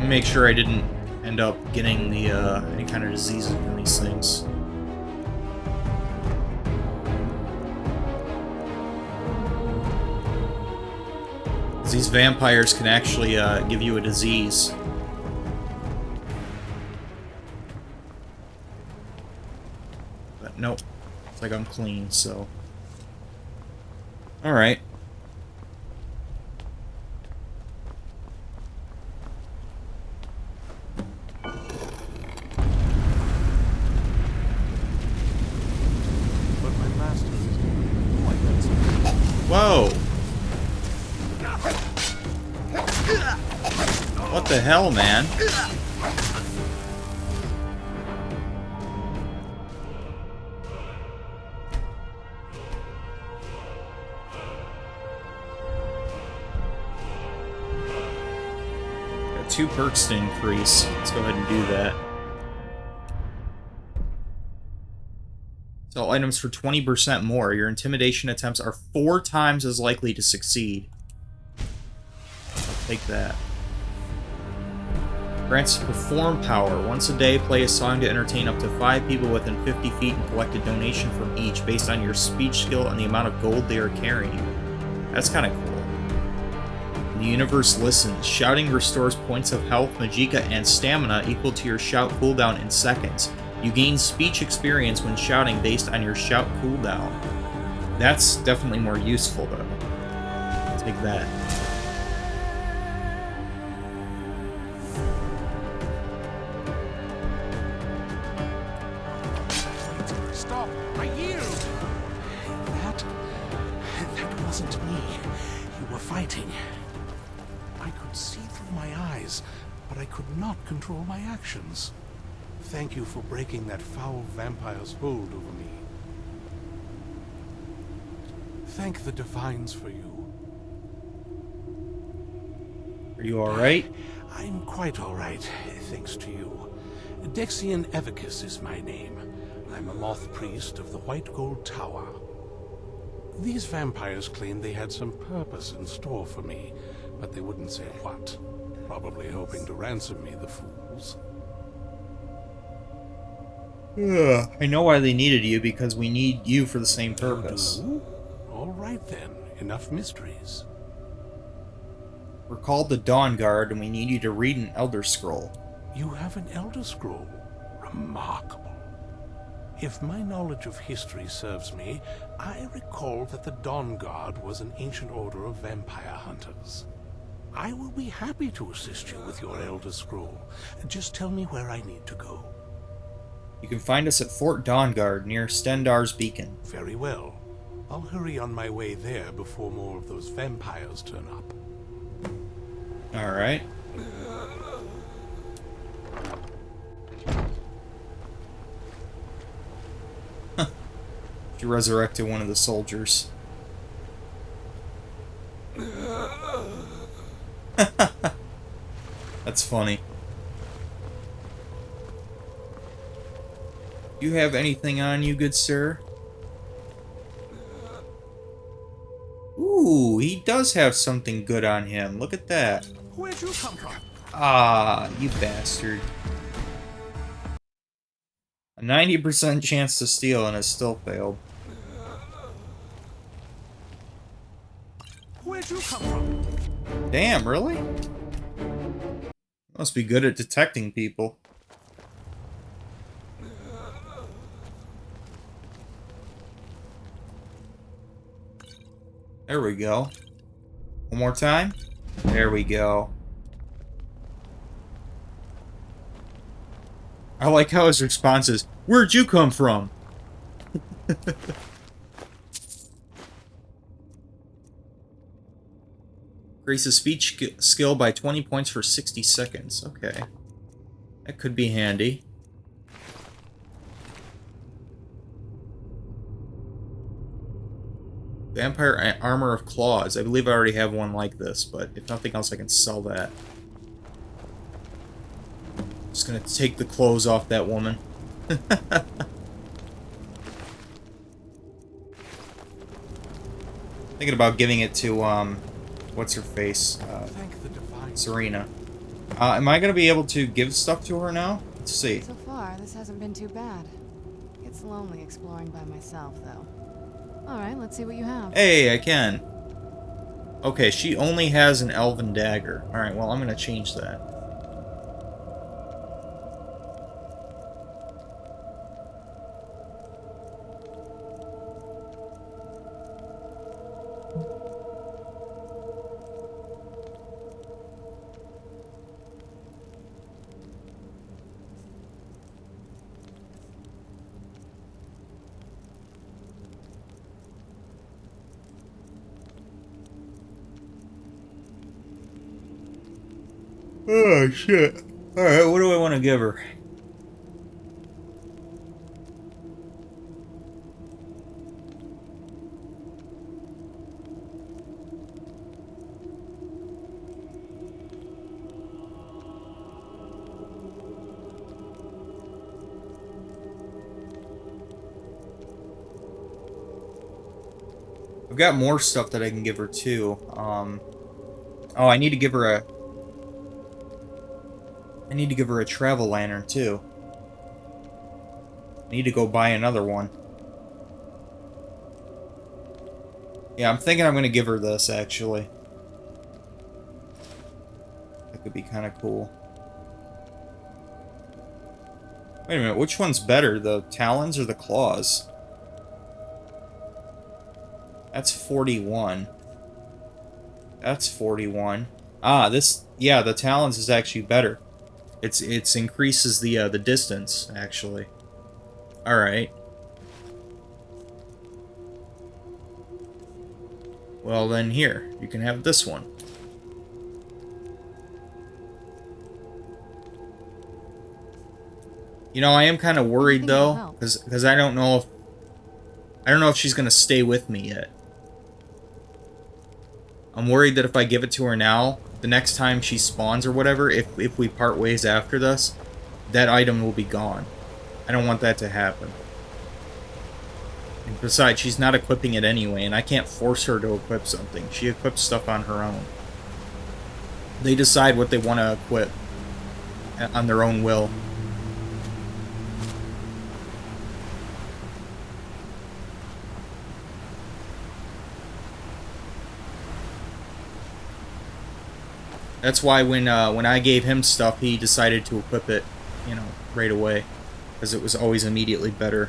Make sure I didn't end up getting the any kind of diseases from these things. These vampires can actually give you a disease. But nope. It's like I'm clean, so. Alright. Whoa! What the hell, man? Got 2 perks to increase. Let's go ahead and do that. Sell items for 20% more. Your intimidation attempts are 4 times as likely to succeed. I'll take that. Grants perform power. Once a day, play a song to entertain up to 5 people within 50 feet and collect a donation from each based on your speech skill and the amount of gold they are carrying. That's kind of cool. The universe listens. Shouting restores points of health, magicka, and stamina equal to your shout cooldown in seconds. You gain speech experience when shouting based on your shout cooldown. That's definitely more useful, though. I'll take that. Stop! I yield! That wasn't me. You were fighting. I could see through my eyes, but I could not control my actions. Thank you for breaking that foul vampire's hold over me. Thank the Divines for you. Are you alright? I'm quite alright, thanks to you. Dexian Evicus is my name. I'm a moth priest of the White Gold Tower. These vampires claimed they had some purpose in store for me, but they wouldn't say what. Probably hoping to ransom me, the fools. I know why they needed you, because we need you for the same purpose. All right then, enough mysteries. We're called the Dawn Guard, and we need you to read an Elder Scroll. You have an Elder Scroll? Remarkable. If my knowledge of history serves me, I recall that the Dawn Guard was an ancient order of vampire hunters. I will be happy to assist you with your Elder Scroll. Just tell me where I need to go. You can find us at Fort Dawnguard, near Stendar's Beacon. Very well. I'll hurry on my way there before more of those vampires turn up. Alright. Huh. You resurrected one of the soldiers. That's funny. Do you have anything on you, good sir? Ooh, he does have something good on him. Look at that. Where'd you come from? Ah, you bastard. A 90% chance to steal and it still failed. Where'd you come from? Damn, really? Must be good at detecting people. There we go. One more time. There we go. I like how his response is, "Where'd you come from?" Increases speech skill by 20 points for 60 seconds. Okay. That could be handy. Vampire Armor of Claws. I believe I already have one like this, but if nothing else, I can sell that. Just gonna take the clothes off that woman. Thinking about giving it to, what's her face? Serena. Am I gonna be able to give stuff to her now? Let's see. So far, this hasn't been too bad. It's lonely exploring by myself, though. Alright, let's see what you have. Hey, I can. Okay, she only has an elven dagger. Alright, well, I'm gonna change that. Oh, shit. Alright, what do I want to give her? I've got more stuff that I can give her, too. Oh, I need to give her a... I need to give her a travel lantern, too. I need to go buy another one. Yeah, I'm thinking I'm going to give her this, actually. That could be kind of cool. Wait a minute, which one's better, the talons or the claws? That's 41. That's 41. Ah, this... Yeah, the talons is actually better. It's increases the distance, actually. Alright. Well, then here. You can have this one. You know, I am kind of worried, though, because I don't know if she's going to stay with me yet. I'm worried that if I give it to her now, the next time she spawns or whatever, if we part ways after this, that item will be gone. I don't want that to happen. And besides, she's not equipping it anyway, and I can't force her to equip something. She equips stuff on her own. They decide what they want to equip on their own will. That's why when I gave him stuff, he decided to equip it, you know, right away. Because it was always immediately better.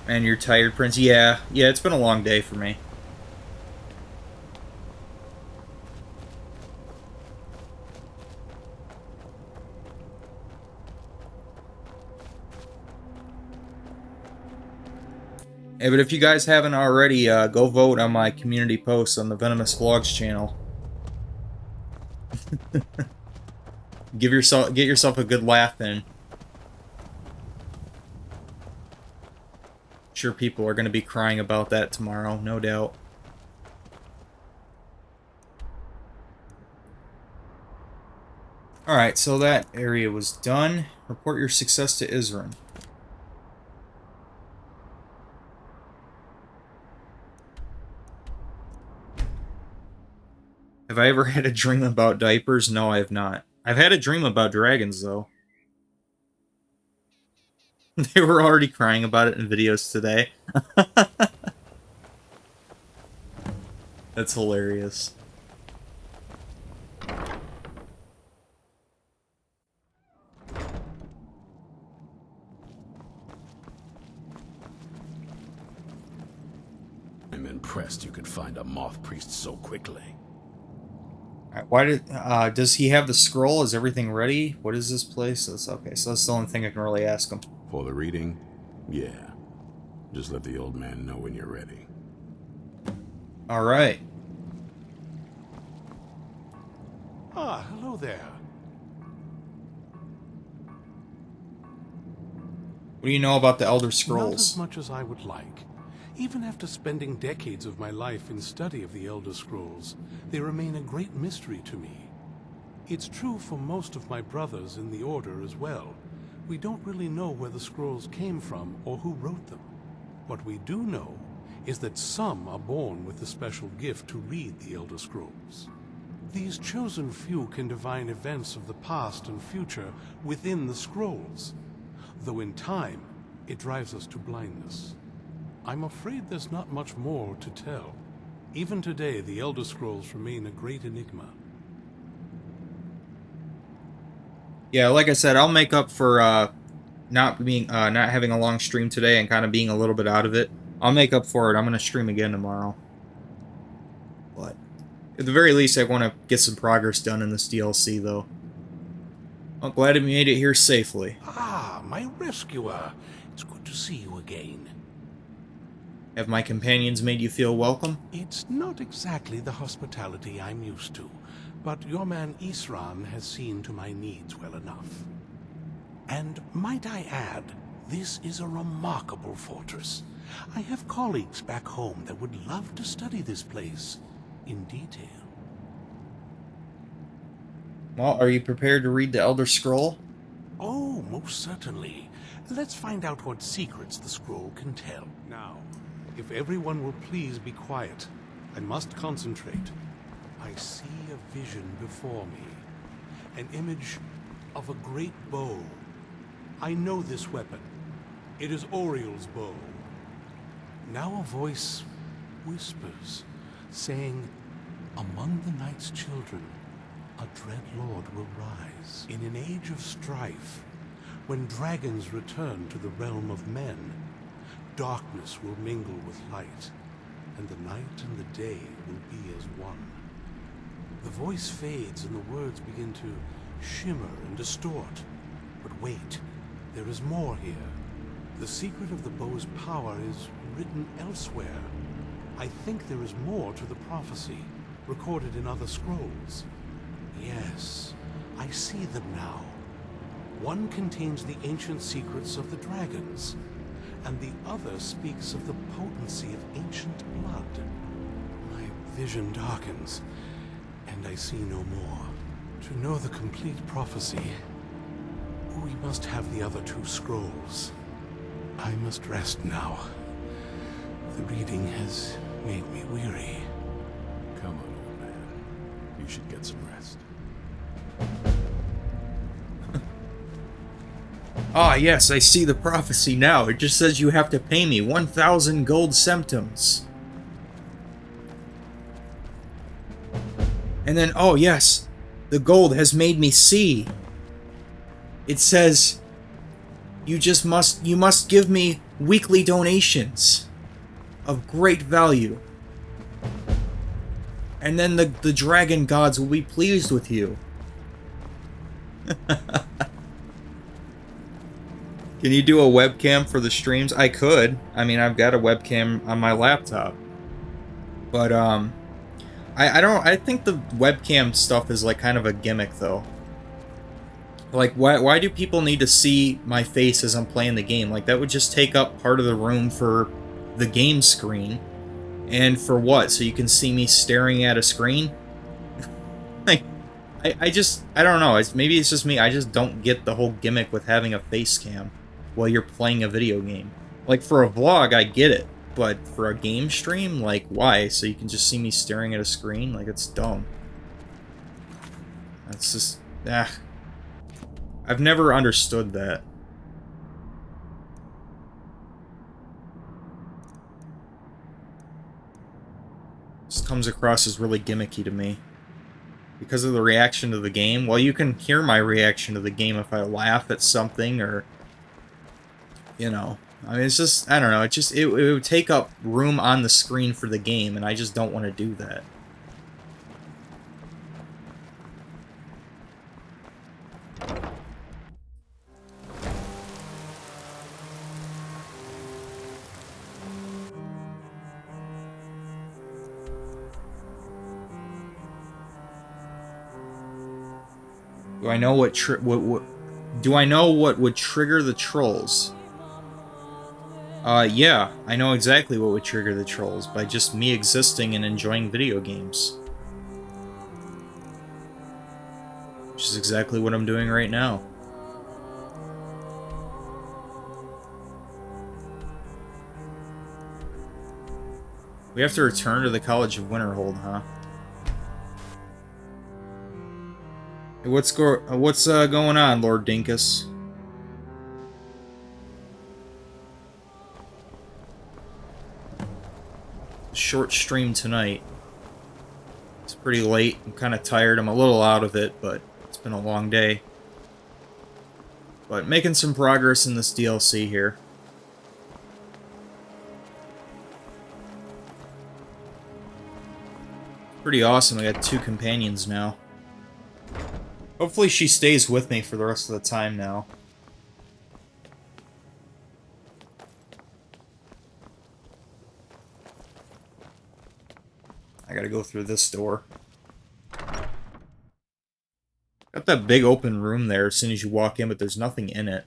And you're tired, Prince? Yeah, it's been a long day for me. Hey, but if you guys haven't already, go vote on my community posts on the Venomous Vlogs channel. Get yourself a good laugh in. Sure, people are going to be crying about that tomorrow, no doubt. Alright, so that area was done. Report your success to Isran. Have I ever had a dream about diapers? No, I have not. I've had a dream about dragons, though. They were already crying about it in videos today. That's hilarious. I'm impressed you could find a moth priest so quickly. Why did does he have the scroll? Is everything ready? What is this place? Okay, so that's the only thing I can really ask him. For the reading? Yeah. Just let the old man know when you're ready. All right. Ah, hello there. What do you know about the Elder Not Scrolls? as much as I would like. Even after spending decades of my life in study of the Elder Scrolls, they remain a great mystery to me. It's true for most of my brothers in the Order as well. We don't really know where the scrolls came from or who wrote them. What we do know is that some are born with the special gift to read the Elder Scrolls. These chosen few can divine events of the past and future within the scrolls, though in time it drives us to blindness. I'm afraid there's not much more to tell. Even today, the Elder Scrolls remain a great enigma. Yeah, like I said, I'll make up for not having a long stream today and kind of being a little bit out of it. I'll make up for it. I'm gonna stream again tomorrow. But at the very least, I want to get some progress done in this DLC, though. I'm glad I made it here safely. Ah, my rescuer. It's good to see you again. Have my companions made you feel welcome? It's not exactly the hospitality I'm used to, but your man Isran has seen to my needs well enough. And might I add, this is a remarkable fortress. I have colleagues back home that would love to study this place in detail. Well, are you prepared to read the Elder Scroll? Oh, most certainly. Let's find out what secrets the scroll can tell. Now, if everyone will please be quiet, I must concentrate. I see a vision before me, an image of a great bow. I know this weapon. It is Oriel's bow. Now a voice whispers, saying, "Among the night's children, a dread lord will rise. In an age of strife, when dragons return to the realm of men, darkness will mingle with light, and the night and the day will be as one." The voice fades and the words begin to shimmer and distort. But wait, there is more here. The secret of the bow's power is written elsewhere. I think there is more to the prophecy, recorded in other scrolls. Yes, I see them now. One contains the ancient secrets of the dragons, and the other speaks of the potency of ancient blood. My vision darkens, and I see no more. To know the complete prophecy, we must have the other two scrolls. I must rest now. The reading has made me weary. Come on, old man. You should get some rest. Ah, yes, I see the prophecy now. It just says you have to pay me 1,000 gold symptoms. And then, oh yes, the gold has made me see. It says, you must give me weekly donations of great value. And then the dragon gods will be pleased with you. Can you do a webcam for the streams? I could. I mean, I've got a webcam on my laptop. But, I think the webcam stuff is, like, kind of a gimmick, though. Like, why do people need to see my face as I'm playing the game? Like, that would just take up part of the room for the game screen. And for what? So you can see me staring at a screen? Like, I don't know. Maybe it's just me. I just don't get the whole gimmick with having a face cam while you're playing a video game. Like, for a vlog, I get it. But for a game stream, like, why? So you can just see me staring at a screen? Like, it's dumb. That's just... I've never understood that. This comes across as really gimmicky to me. Because of the reaction to the game. Well, you can hear my reaction to the game if I laugh at something or... You know. I mean, it's just... I don't know. It would take up room on the screen for the game, and I just don't want to do that. Do I know what do I know what would trigger the trolls? Yeah, I know exactly what would trigger the trolls by just me existing and enjoying video games. Which is exactly what I'm doing right now. We have to return to the College of Winterhold, huh? Hey, what's going on, Lord Dinkus? Short stream tonight. It's pretty late. I'm kind of tired. I'm a little out of it, but it's been a long day. But making some progress in this DLC here. Pretty awesome. I got 2 companions now. Hopefully she stays with me for the rest of the time now. I gotta go through this door. Got that big open room there as soon as you walk in, but there's nothing in it.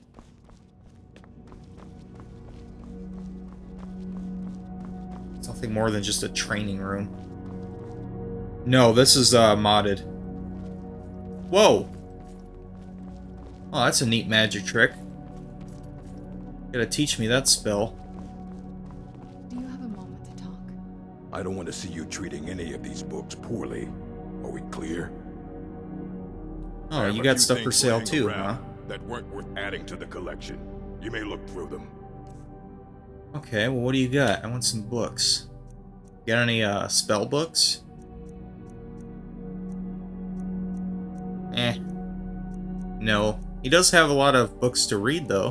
It's nothing more than just a training room. No, this is modded. Whoa! Oh, that's a neat magic trick. Gotta teach me that spell. Do you have a moment to talk? I don't want to see you treating any of these books poorly. Are we clear? Oh, you got stuff for sale too, huh? That weren't worth adding to the collection. You may look through them. Okay, well, what do you got? I want some books. Got any spell books? Eh. No. He does have a lot of books to read, though.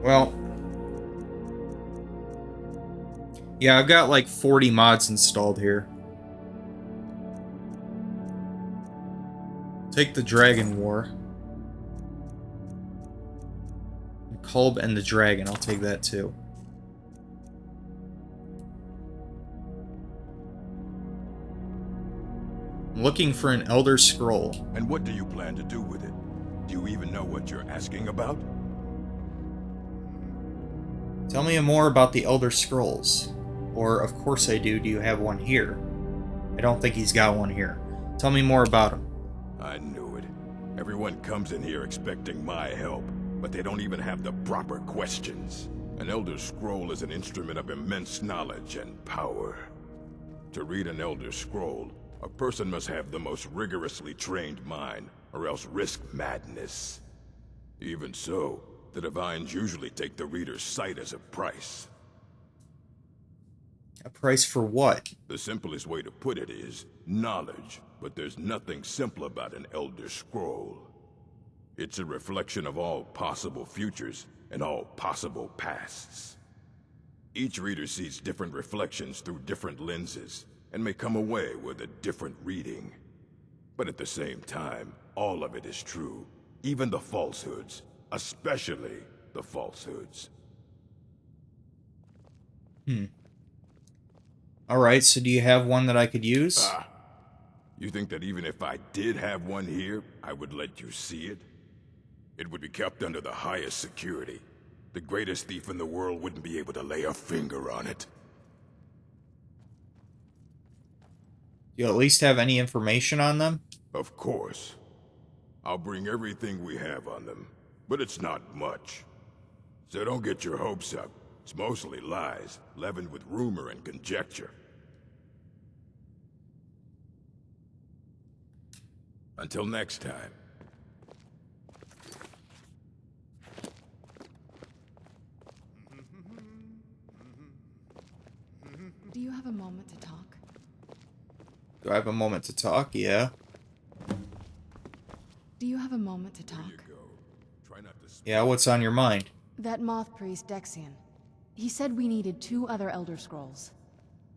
Well. Yeah, I've got like 40 mods installed here. Take the Dragon War. Kolb and the Dragon, I'll take that too. I'm looking for an Elder Scroll. And what do you plan to do with it? Do you even know what you're asking about? Tell me more about the Elder Scrolls. Or, of course I do. Do you have one here? I don't think he's got one here. Tell me more about him. I knew it. Everyone comes in here expecting my help, but they don't even have the proper questions. An Elder Scroll is an instrument of immense knowledge and power. To read an Elder Scroll, a person must have the most rigorously trained mind, or else risk madness. Even so, the Divines usually take the reader's sight as a price. A price for what? The simplest way to put it is knowledge, but there's nothing simple about an Elder Scroll. It's a reflection of all possible futures and all possible pasts. Each reader sees different reflections through different lenses, and may come away with a different reading. But at the same time, all of it is true, even the falsehoods, especially the falsehoods. Alright, so do you have one that I could use? You think that even if I did have one here, I would let you see it? It would be kept under the highest security. The greatest thief in the world wouldn't be able to lay a finger on it. Do you at least have any information on them? Of course. I'll bring everything we have on them, but it's not much. So don't get your hopes up. It's mostly lies, leavened with rumor and conjecture. Until next time. Do you have a moment to talk? Do I have a moment to talk? Yeah. Do you have a moment to talk? Yeah, what's on your mind? That moth priest, Dexian. He said we needed 2 other Elder Scrolls.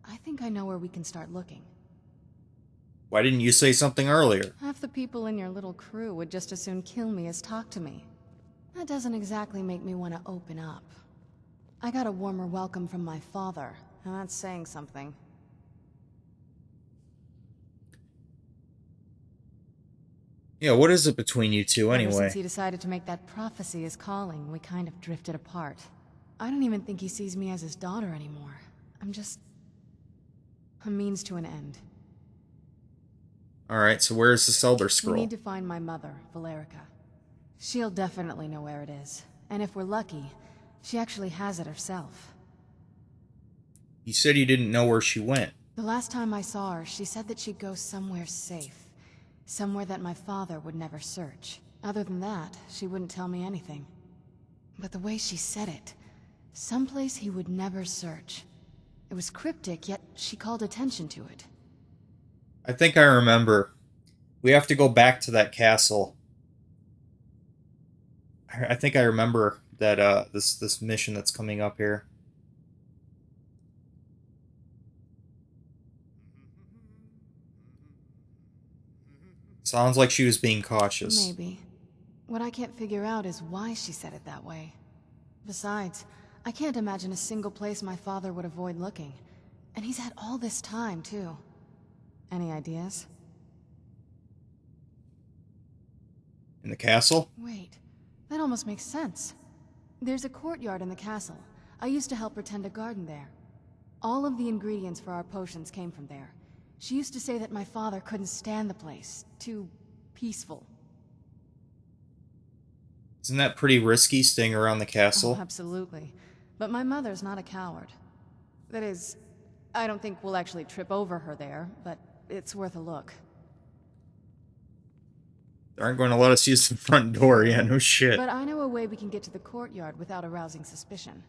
I think I know where we can start looking. Why didn't you say something earlier? Half the people in your little crew would just as soon kill me as talk to me. That doesn't exactly make me want to open up. I got a warmer welcome from my father, and that's saying something. Yeah, what is it between you two Ever anyway? since he decided to make that prophecy his calling, we kind of drifted apart. I don't even think he sees me as his daughter anymore. I'm just a means to an end. Alright, so where's this Elder We Scroll? need to find my mother, Valerica. She'll definitely know where it is. And if we're lucky, she actually has it herself. You said you didn't know where she went. The last time I saw her, she said that she'd go somewhere safe. Somewhere that my father would never search. Other than that, she wouldn't tell me anything. But the way she said it, someplace he would never search. It was cryptic, yet she called attention to it. I think I remember. We have to go back to that castle. I think I remember that this mission that's coming up here. Sounds like she was being cautious. Maybe. What I can't figure out is why she said it that way. Besides, I can't imagine a single place my father would avoid looking. And he's had all this time, too. Any ideas? In the castle? Wait, that almost makes sense. There's a courtyard in the castle. I used to help her tend a garden there. All of the ingredients for our potions came from there. She used to say that my father couldn't stand the place. Too peaceful. Isn't that pretty risky, staying around the castle? Oh, absolutely. But my mother's not a coward. That is, I don't think we'll actually trip over her there, but it's worth a look. They aren't going to let us use the front door, yeah, no shit. But I know a way we can get to the courtyard without arousing suspicion.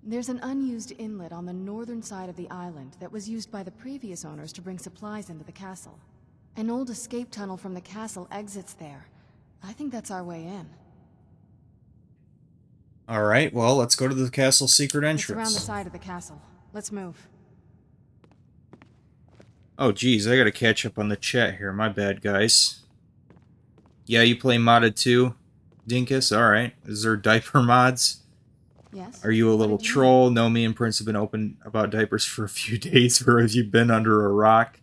There's an unused inlet on the northern side of the island that was used by the previous owners to bring supplies into the castle. An old escape tunnel from the castle exits there. I think that's our way in. Alright, well, let's go to the castle's secret It's entrance. around the side of the castle. Let's move. Oh, geez, I gotta catch up on the chat here. My bad, guys. Yeah, you play modded too, Dinkus? Alright. Is there diaper mods? Yes? Are you a little troll? No, me and Prince have been open about diapers for a few days, or have you been under a rock?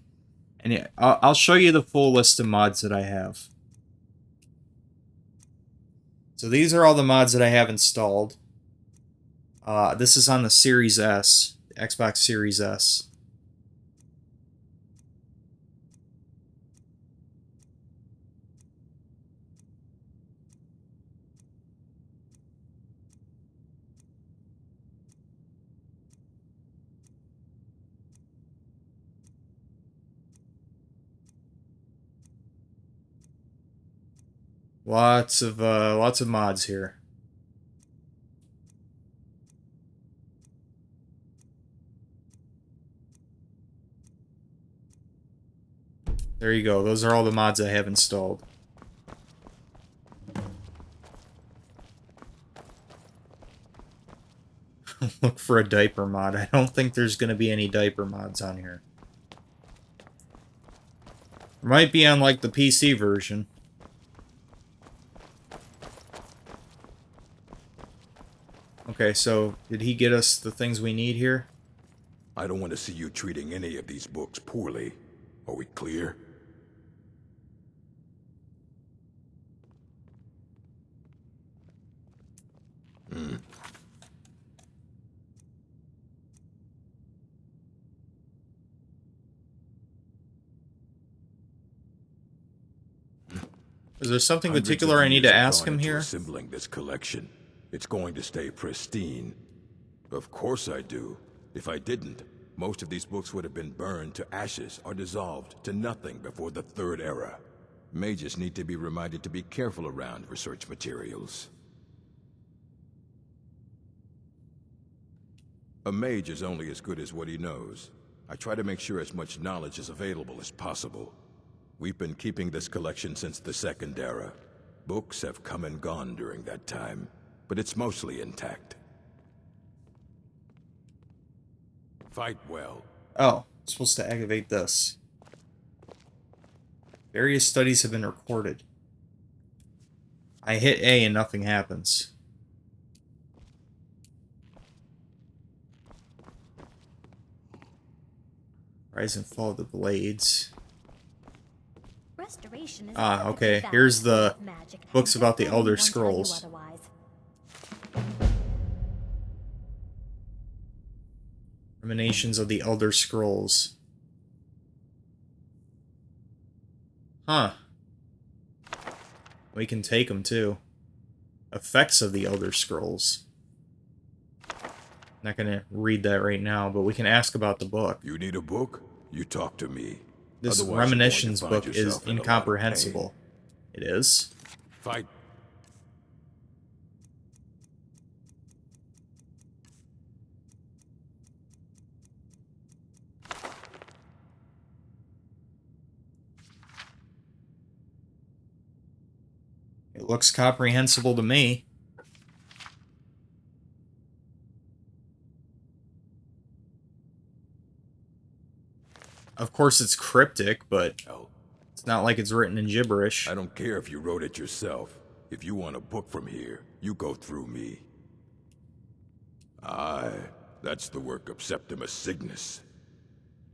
And yeah, I'll show you the full list of mods that I have. So these are all the mods that I have installed. This is on the Series S, the Xbox Series S. Lots of mods here. There you go. Those are all the mods I have installed. Look for a diaper mod. I don't think there's going to be any diaper mods on here. There might be on, like, the PC version. Okay, so did he get us the things we need here? I don't want to see you treating any of these books poorly. Are we clear? Is there something Hundreds particular of I need years to have ask gone him into here? Assembling this collection. It's going to stay pristine. Of course I do. If I didn't, most of these books would have been burned to ashes or dissolved to nothing before the Third Era. Mages need to be reminded to be careful around research materials. A mage is only as good as what he knows. I try to make sure as much knowledge is available as possible. We've been keeping this collection since the Second Era. Books have come and gone during that time, but it's mostly intact. Fight well. Oh, I'm supposed to activate this. Various studies have been recorded. I hit A and nothing happens. Rise and fall of the blades. Restoration is Ah, okay. Here's the books about the Elder Scrolls. Emanations of the Elder Scrolls. Huh. We can take them too. Effects of the Elder Scrolls. Not gonna read that right now, but we can ask about the book. You need a book? You talk to me. This Otherwise, Reminiscence you're going to book find is yourself in a lot of incomprehensible. pain. It is? Fight. It looks comprehensible to me. Of course it's cryptic, but it's not like it's written in gibberish. I don't care if you wrote it yourself. If you want a book from here, you go through me. Aye, that's the work of Septimus Cygnus.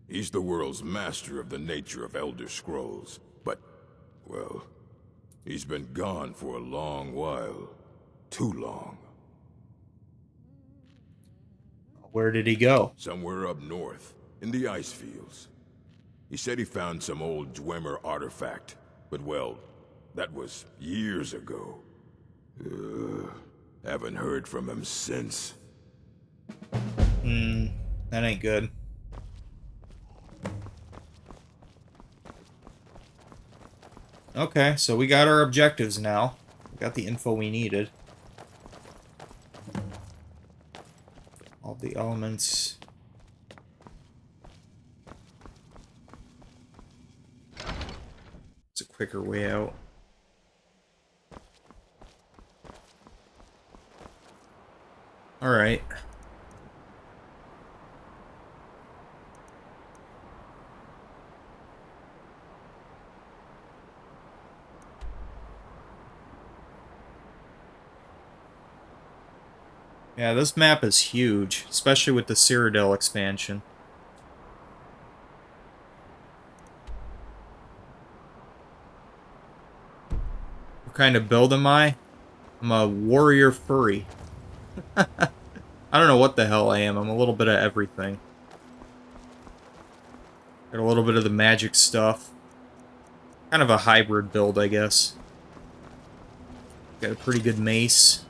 He's the world's master of the nature of Elder Scrolls, but, well, he's been gone for a long while. Too long. Where did he go? Somewhere up north, in the ice fields. He said he found some old Dwemer artifact, but well, that was years ago. Haven't heard from him since. That ain't good. Okay, so we got our objectives now. We got the info we needed. All the elements. It's a quicker way out. Alright. Yeah, this map is huge, especially with the Cyrodiil expansion. What kind of build am I? I'm a warrior furry. I don't know what the hell I am. I'm a little bit of everything. Got a little bit of the magic stuff. Kind of a hybrid build, I guess. Got a pretty good mace.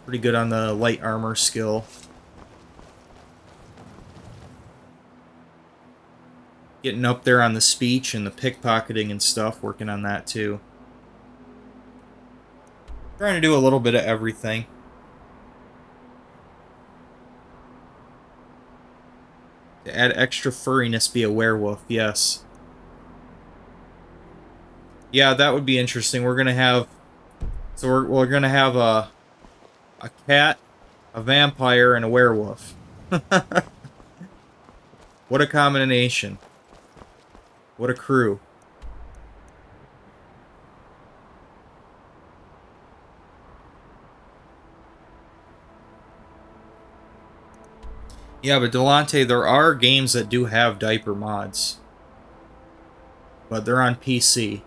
Pretty good on the light armor skill. Getting up there on the speech and the pickpocketing and stuff, working on that too. Trying to do a little bit of everything. To add extra furriness, be a werewolf, yes. Yeah, that would be interesting. We're gonna have... So we're gonna have a cat, a vampire, and a werewolf. What a combination. What a crew. Yeah, but Delante, there are games that do have diaper mods. But they're on PC.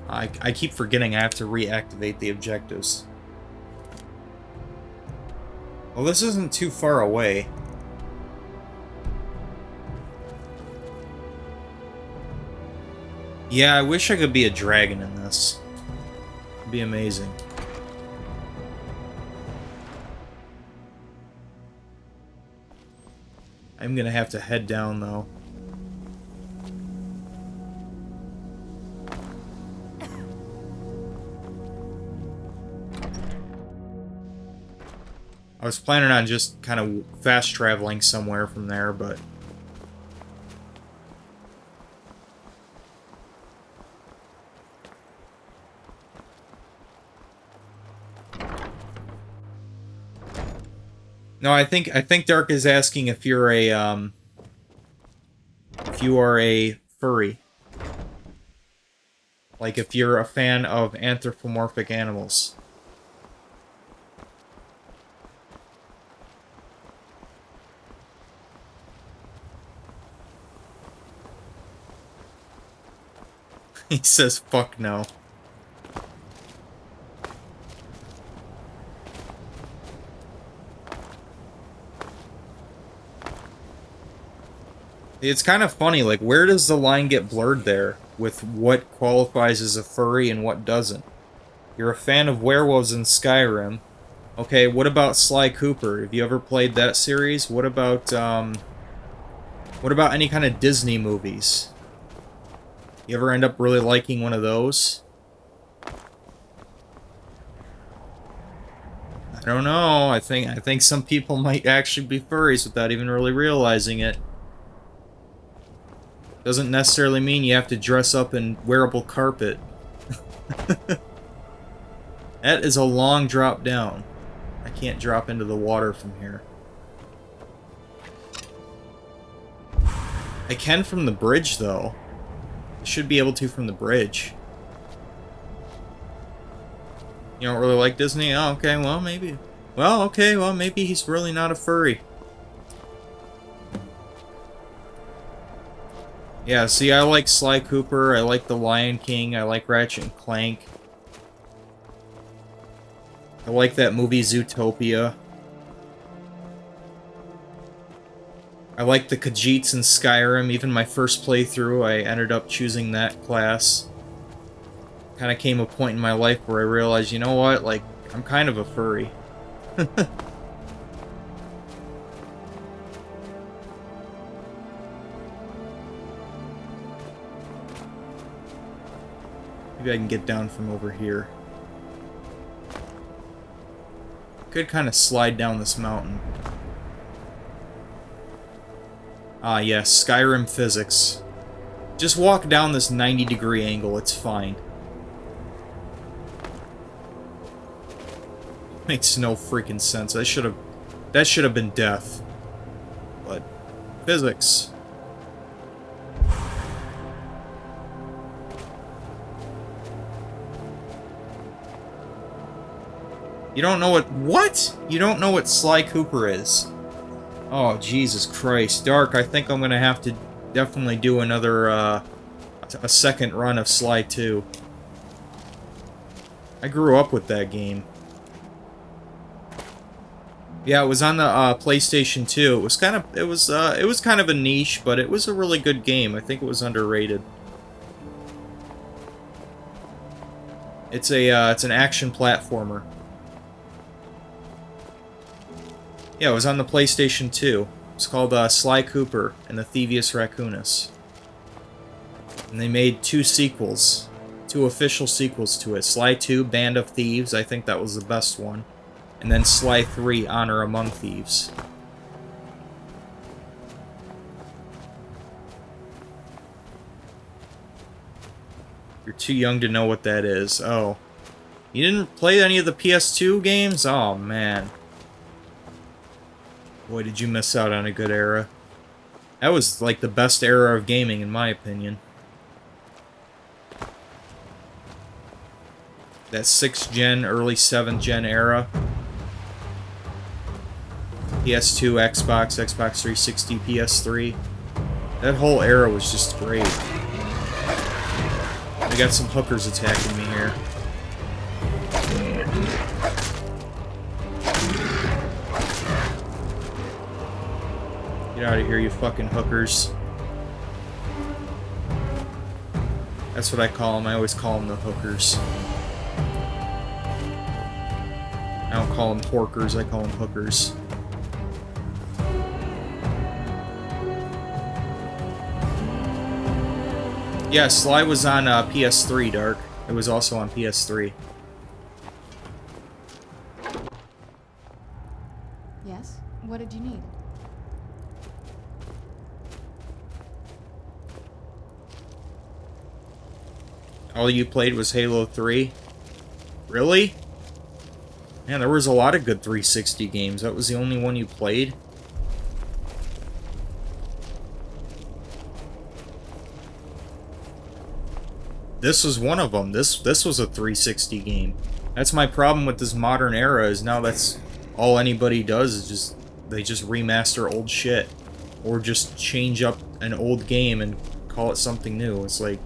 I keep forgetting I have to reactivate the objectives. Well, this isn't too far away. Yeah, I wish I could be a dragon in this. It'd be amazing. I'm gonna have to head down, though. I was planning on just kind of fast traveling somewhere from there, but... No, I think Dark is asking if you're a, if you are a furry. Like, if you're a fan of anthropomorphic animals. He says, fuck no. It's kind of funny, like, where does the line get blurred there with what qualifies as a furry and what doesn't? You're a fan of werewolves in Skyrim. Okay, what about Sly Cooper? Have you ever played that series? What about any kind of Disney movies? You ever end up really liking one of those? I don't know. I think some people might actually be furries without even really realizing it. Doesn't necessarily mean you have to dress up in wearable carpet. That is a long drop down. I can't drop into the water from here. I can from the bridge, though. I should be able to from the bridge. You don't really like Disney? Oh, okay, well, maybe. Well, okay, well, maybe he's really not a furry. Yeah, see, I like Sly Cooper, I like The Lion King, I like Ratchet and Clank. I like that movie Zootopia. I like the Khajiits in Skyrim. Even my first playthrough, I ended up choosing that class. Kind of came a point in my life where I realized, you know what, like, I'm kind of a furry. Maybe I can get down from over here. Could kind of slide down this mountain. Ah, yes, Skyrim physics. Just walk down this 90-degree angle, it's fine. Makes no freaking sense. That should have been death. But physics. You don't know what? You don't know what Sly Cooper is. Oh, Jesus Christ. Dark, I think I'm gonna have to definitely do another, a second run of Sly 2. I grew up with that game. Yeah, it was on the, PlayStation 2. It was kind of a niche, but it was a really good game. I think it was underrated. It's an action platformer. Yeah, it was on the PlayStation 2. It's called Sly Cooper and the Thievius Raccoonus. And they made 2 sequels. 2 official sequels to it. Sly 2, Band of Thieves, I think that was the best one. And then Sly 3, Honor Among Thieves. You're too young to know what that is. Oh. You didn't play any of the PS2 games? Oh, man. Boy, did you miss out on a good era. That was, like, the best era of gaming, in my opinion. That 6th gen, early 7th gen era. PS2, Xbox, Xbox 360, PS3. That whole era was just great. We got some hookers attacking me here. Get out of here, you fucking hookers. That's what I call them. I always call them the hookers. I don't call them porkers, I call them hookers. Yeah, Sly was on PS3, Dark. It was also on PS3. Yes? What did you need? All you played was Halo 3? Really? Man, there was a lot of good 360 games. That was the only one you played? This was one of them. This was a 360 game. That's my problem with this modern era, is now that's all anybody does is they just remaster old shit. Or just change up an old game and call it something new. It's like,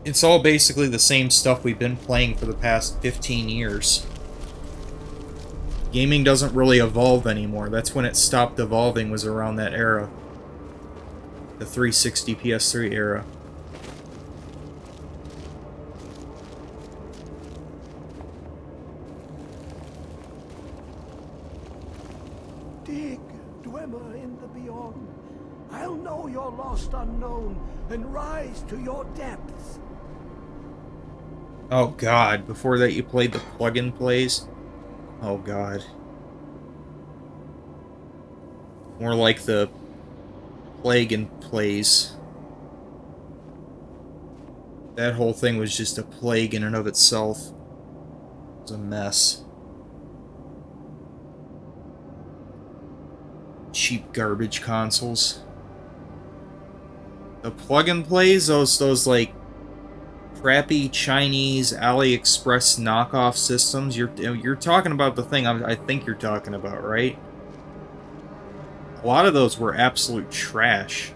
it's all basically the same stuff we've been playing for the past 15 years. Gaming doesn't really evolve anymore. That's when it stopped evolving, was around that era. The 360 PS3 era. Dig, Dwemer in the beyond. I'll know your lost unknown and rise to your depths. Oh god, before that you played the plug-in plays? Oh god. More like the plague and plays. That whole thing was just a plague in and of itself. It was a mess. Cheap garbage consoles. The plug-in plays, those like crappy Chinese AliExpress knockoff systems. You're talking about the thing I think you're talking about, right? A lot of those were absolute trash.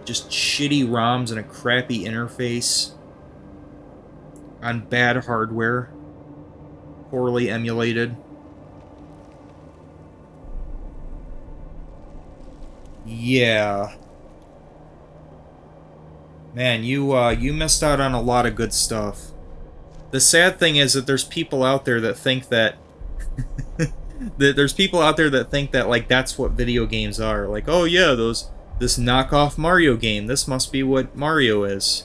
Just shitty ROMs and a crappy interface on bad hardware, poorly emulated. Yeah. Man, you missed out on a lot of good stuff. The sad thing is that there's people out there that think that there's people out there that think that like that's what video games are. Like, oh yeah, this knockoff Mario game. This must be what Mario is.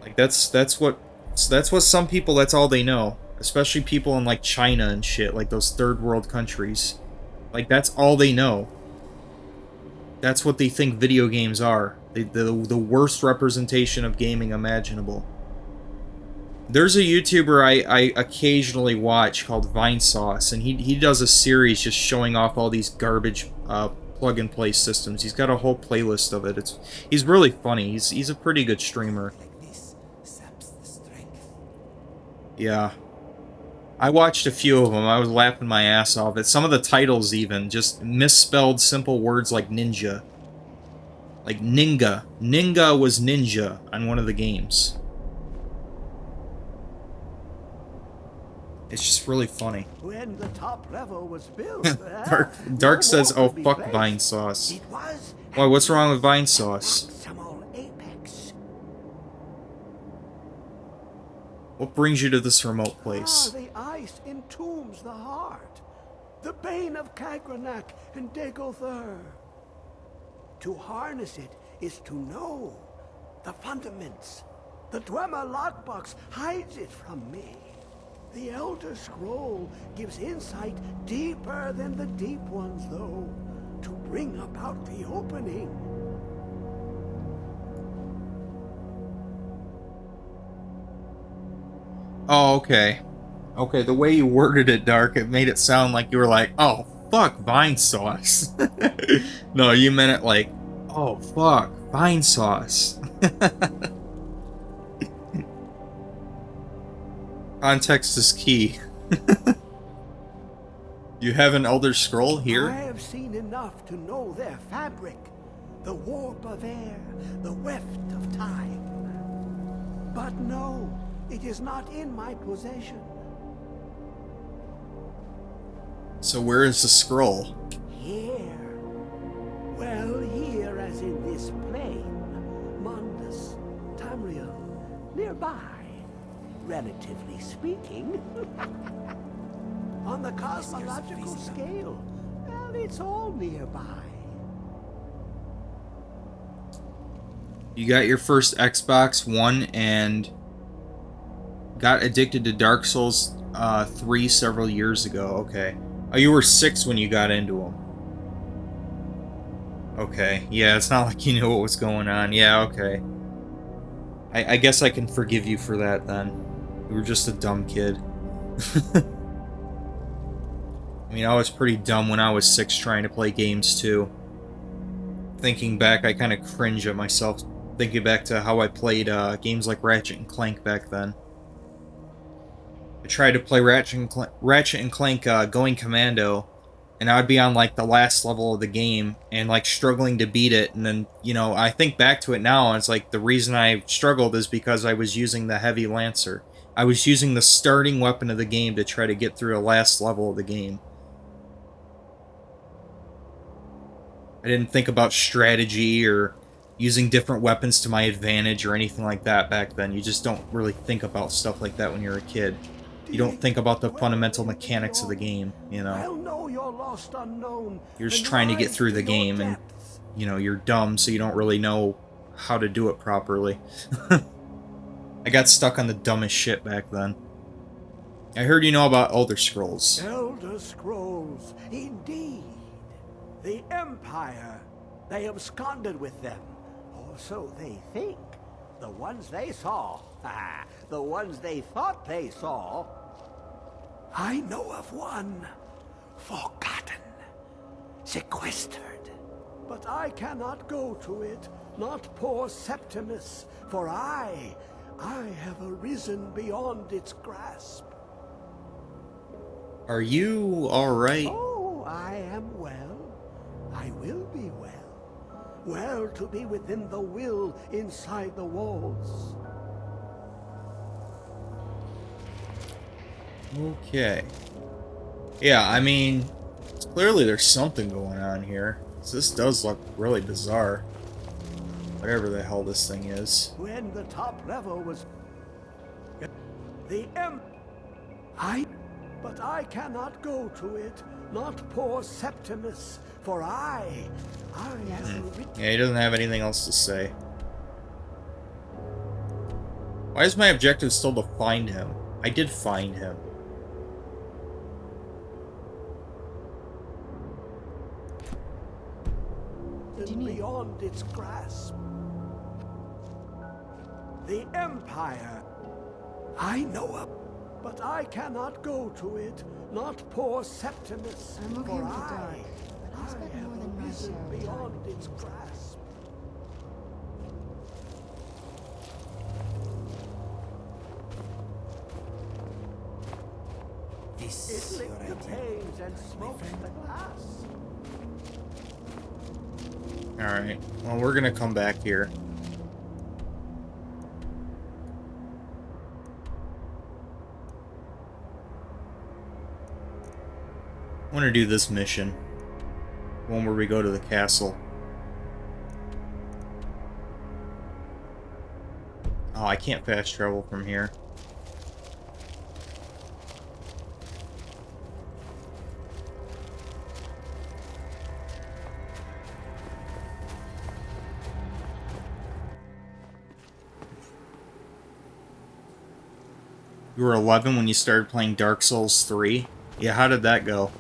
Like that's what some people, that's all they know. Especially people in like China and shit, like those third world countries. Like that's all they know. That's what they think video games are. The worst representation of gaming imaginable. There's a YouTuber I occasionally watch called Vinesauce, and he does a series just showing off all these garbage plug-and-play systems. He's got a whole playlist of it. He's really funny. He's a pretty good streamer. Yeah. I watched a few of them. I was laughing my ass off at some of the titles, even just misspelled simple words like ninja. Like Ninga. Ninga was ninja on one of the games. It's just really funny. When the top level was built, Dark says, oh fuck Vinesauce. Why, what's wrong with Vinesauce? Apex. What brings you to this remote place? The ice entombs the heart. The bane of Kagranak and Dagother. To harness it is to know the fundaments. The Dwemer lockbox hides it from me. The Elder Scroll gives insight deeper than the deep ones, though, to bring about the opening. Oh, okay. Okay, the way you worded it, Dark, it made it sound like you were like, oh, fuck Vinesauce. No, you meant it like, oh, fuck Vinesauce. Context is key. You have an Elder Scroll here? I have seen enough to know their fabric. The warp of air, the weft of time. But no, it is not in my possession. So where is the scroll? Here. Well, here as in this plane. Mundus, Tamriel, nearby. Relatively speaking. On the cosmological scale, well, it's all nearby. You got your first Xbox One and got addicted to Dark Souls 3 several years ago. Okay. Oh, you were 6 when you got into them. Okay. Yeah, it's not like you knew what was going on. Yeah, okay. I guess I can forgive you for that then. You were just a dumb kid. I mean, I was pretty dumb when I was 6 trying to play games too. Thinking back, I kind of cringe at myself. Thinking back to how I played games like Ratchet and Clank back then. I tried to play Ratchet and Clank Going Commando, and I'd be on like the last level of the game and like struggling to beat it. And then, you know, I think back to it now, and it's like the reason I struggled is because I was using the Heavy Lancer. I was using the starting weapon of the game to try to get through the last level of the game. I didn't think about strategy or using different weapons to my advantage or anything like that back then. You just don't really think about stuff like that when you're a kid. You don't think about the fundamental mechanics of the game, you know. I'll know your lost unknown. You're just trying to get through the game, and, you know, you're dumb, so you don't really know how to do it properly. I got stuck on the dumbest shit back then. I heard you know about Elder Scrolls. Elder Scrolls, indeed. The Empire. They absconded with them. Or so they think. The ones they saw. The ones they thought they saw. I know of one. Forgotten. Sequestered. But I cannot go to it. Not poor Septimus. For I have arisen beyond its grasp. Are you alright? Oh, I am well. I will be well. Well to be within the will inside the walls. Okay. Yeah, I mean, clearly there's something going on here. This does look really bizarre. Whatever the hell this thing is. When the top level was... But I cannot go to it. Not poor Septimus. For I have... Yeah, he doesn't have anything else to say. Why is my objective still to find him? I did find him. Beyond its grasp. The Empire. I know of, but I cannot go to it. Not poor Septimus. I'm okay for with the dark, but I've spent more than my share of beyond its grasp. It licked the panes and smoked the glass. Alright, well, we're gonna come back here. I want to do this mission. One where we go to the castle. Oh, I can't fast travel from here. You were 11 when you started playing Dark Souls 3? Yeah, how did that go?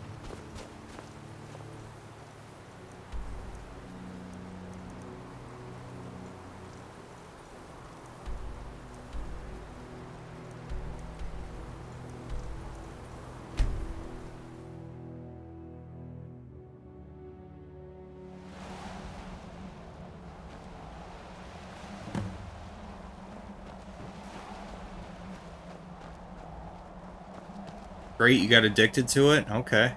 Great, you got addicted to it? Okay.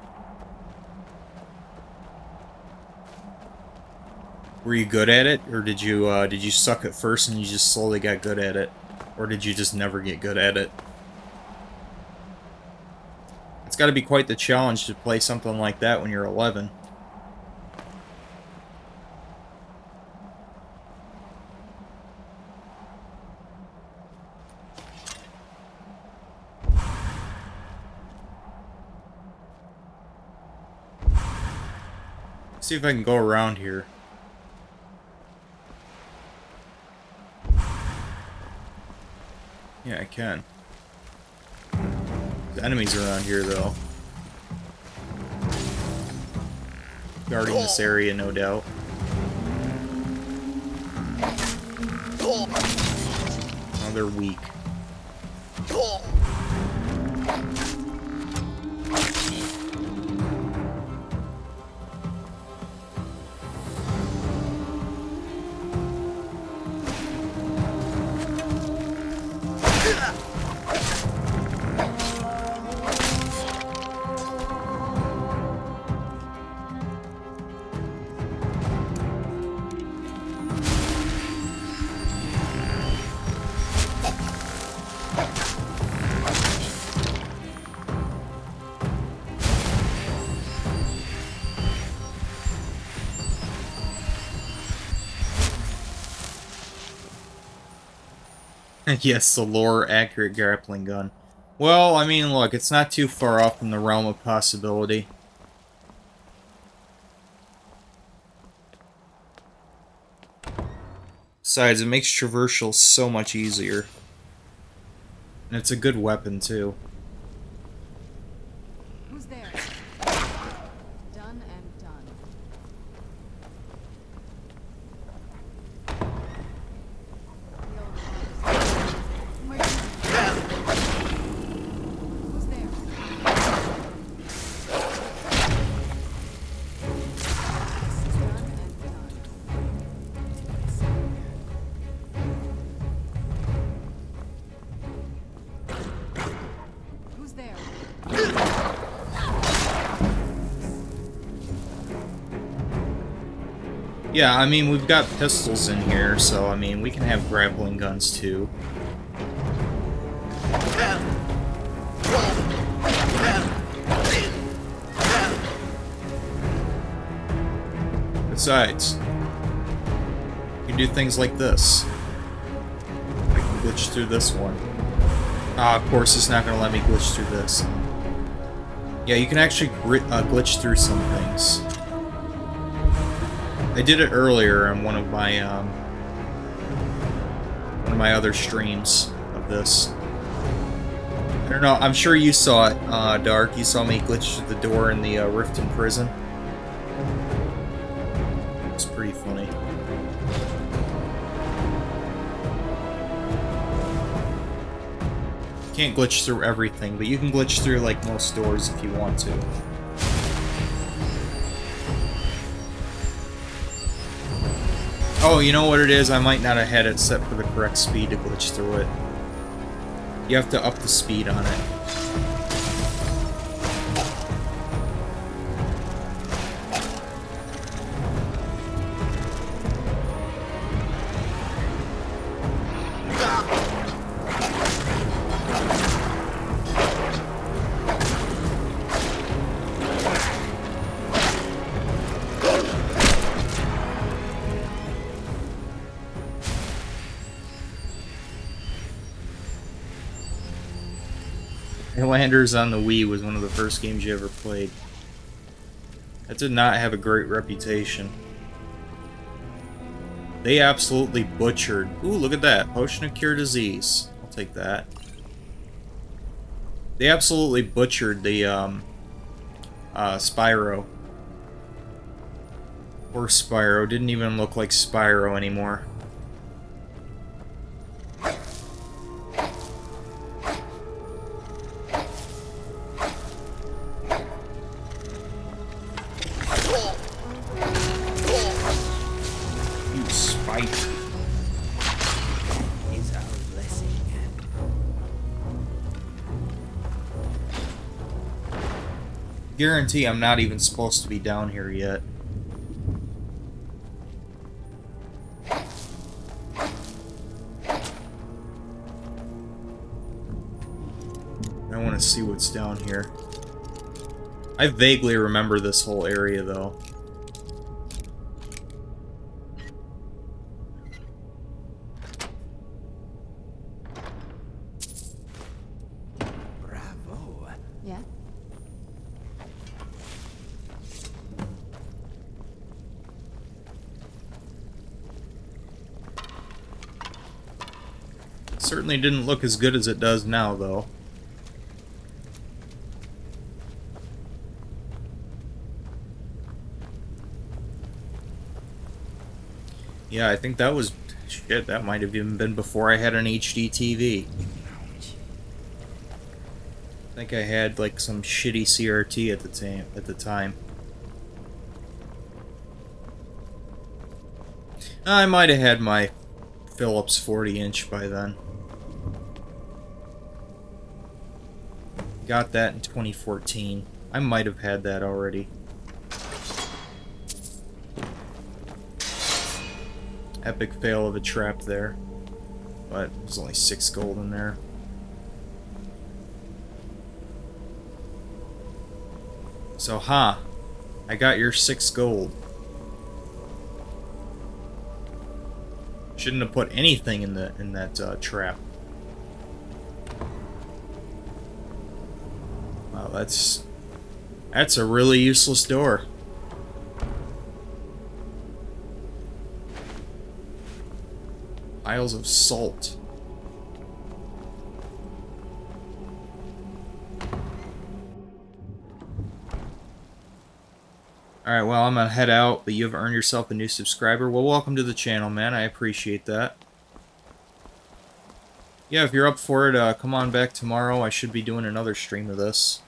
Were you good at it, or did you suck at first and you just slowly got good at it? Or did you just never get good at it? It's got to be quite the challenge to play something like that when you're 11. See if I can go around here. Yeah, I can. The enemies around here, though. Guarding this area, no doubt. Oh, they're weak. Yes, the lore-accurate grappling gun. Well, I mean, look, it's not too far off from the realm of possibility. Besides, it makes traversal so much easier. And it's a good weapon, too. Who's there? Done and done. Who's there? Who's there? Yeah, I mean, we've got pistols in here, so, I mean, we can have grappling guns, too. Besides, you can do things like this. I can glitch through this one. Of course, it's not going to let me glitch through this. Yeah, you can actually glitch through some things. I did it earlier on one of my other streams of this. I don't know. I'm sure you saw it, Dark. You saw me glitch through the door in the rift in prison. It's pretty funny. You can't glitch through everything, but you can glitch through like most doors if you want to. Oh, you know what it is? I might not have had it set for the correct speed to glitch through it. You have to up the speed on it. Landers on the Wii was one of the first games you ever played. That did not have a great reputation. They absolutely butchered. Ooh, look at that. Potion of Cure Disease. I'll take that. They absolutely butchered the Spyro. Poor Spyro. Didn't even look like Spyro anymore. Guarantee I'm not even supposed to be down here yet. I want to see what's down here. I vaguely remember this whole area, though. Bravo. Yeah? Certainly didn't look as good as it does now, though. Yeah, I think that was... Shit, that might have even been before I had an HD TV. I think I had, like, some shitty CRT at the time. I might have had my Philips 40-inch by then. Got that in 2014. I might have had that already. Epic fail of a trap there. But there's only 6 gold in there. So, I got your 6 gold. Shouldn't have put anything in that trap. Wow, that's a really useless door. Piles of salt. Alright, well, I'm gonna head out, but you've earned yourself a new subscriber. Well, welcome to the channel, man. I appreciate that. Yeah, if you're up for it, come on back tomorrow. I should be doing another stream of this.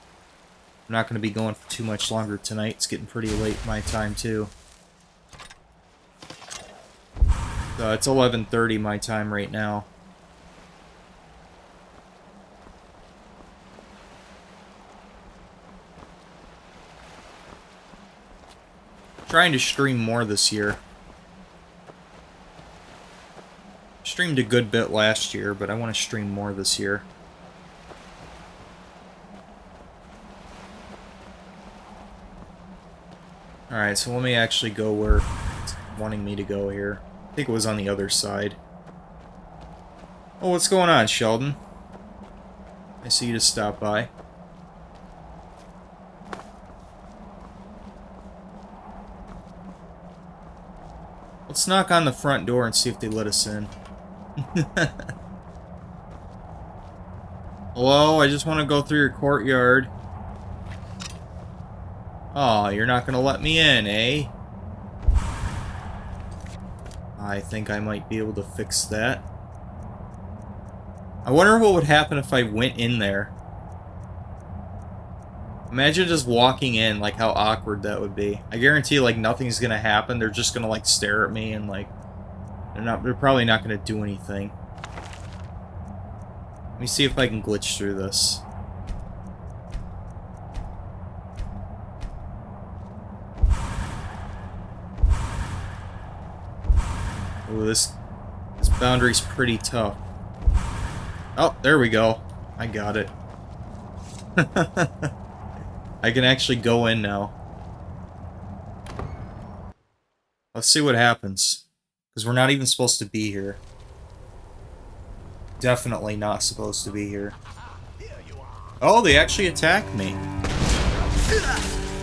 I'm not going to be going for too much longer tonight. It's getting pretty late my time, too. It's 11:30 my time right now. Trying to stream more this year. Streamed a good bit last year, but I want to stream more this year. Alright, so let me actually go where it's wanting me to go here. I think it was on the other side. Oh, what's going on, Sheldon? I see you just stopped by. Let's knock on the front door and see if they let us in. Hello, I just want to go through your courtyard. Oh, you're not going to let me in, eh? I think I might be able to fix that. I wonder what would happen if I went in there. Imagine just walking in, like how awkward that would be. I guarantee like nothing's gonna happen. They're just gonna like stare at me and like they're probably not gonna do anything. Let me see if I can glitch through this. Ooh, this boundary's pretty tough. Oh, there we go. I got it. I can actually go in now. Let's see what happens. Because we're not even supposed to be here. Definitely not supposed to be here. Oh, they actually attacked me.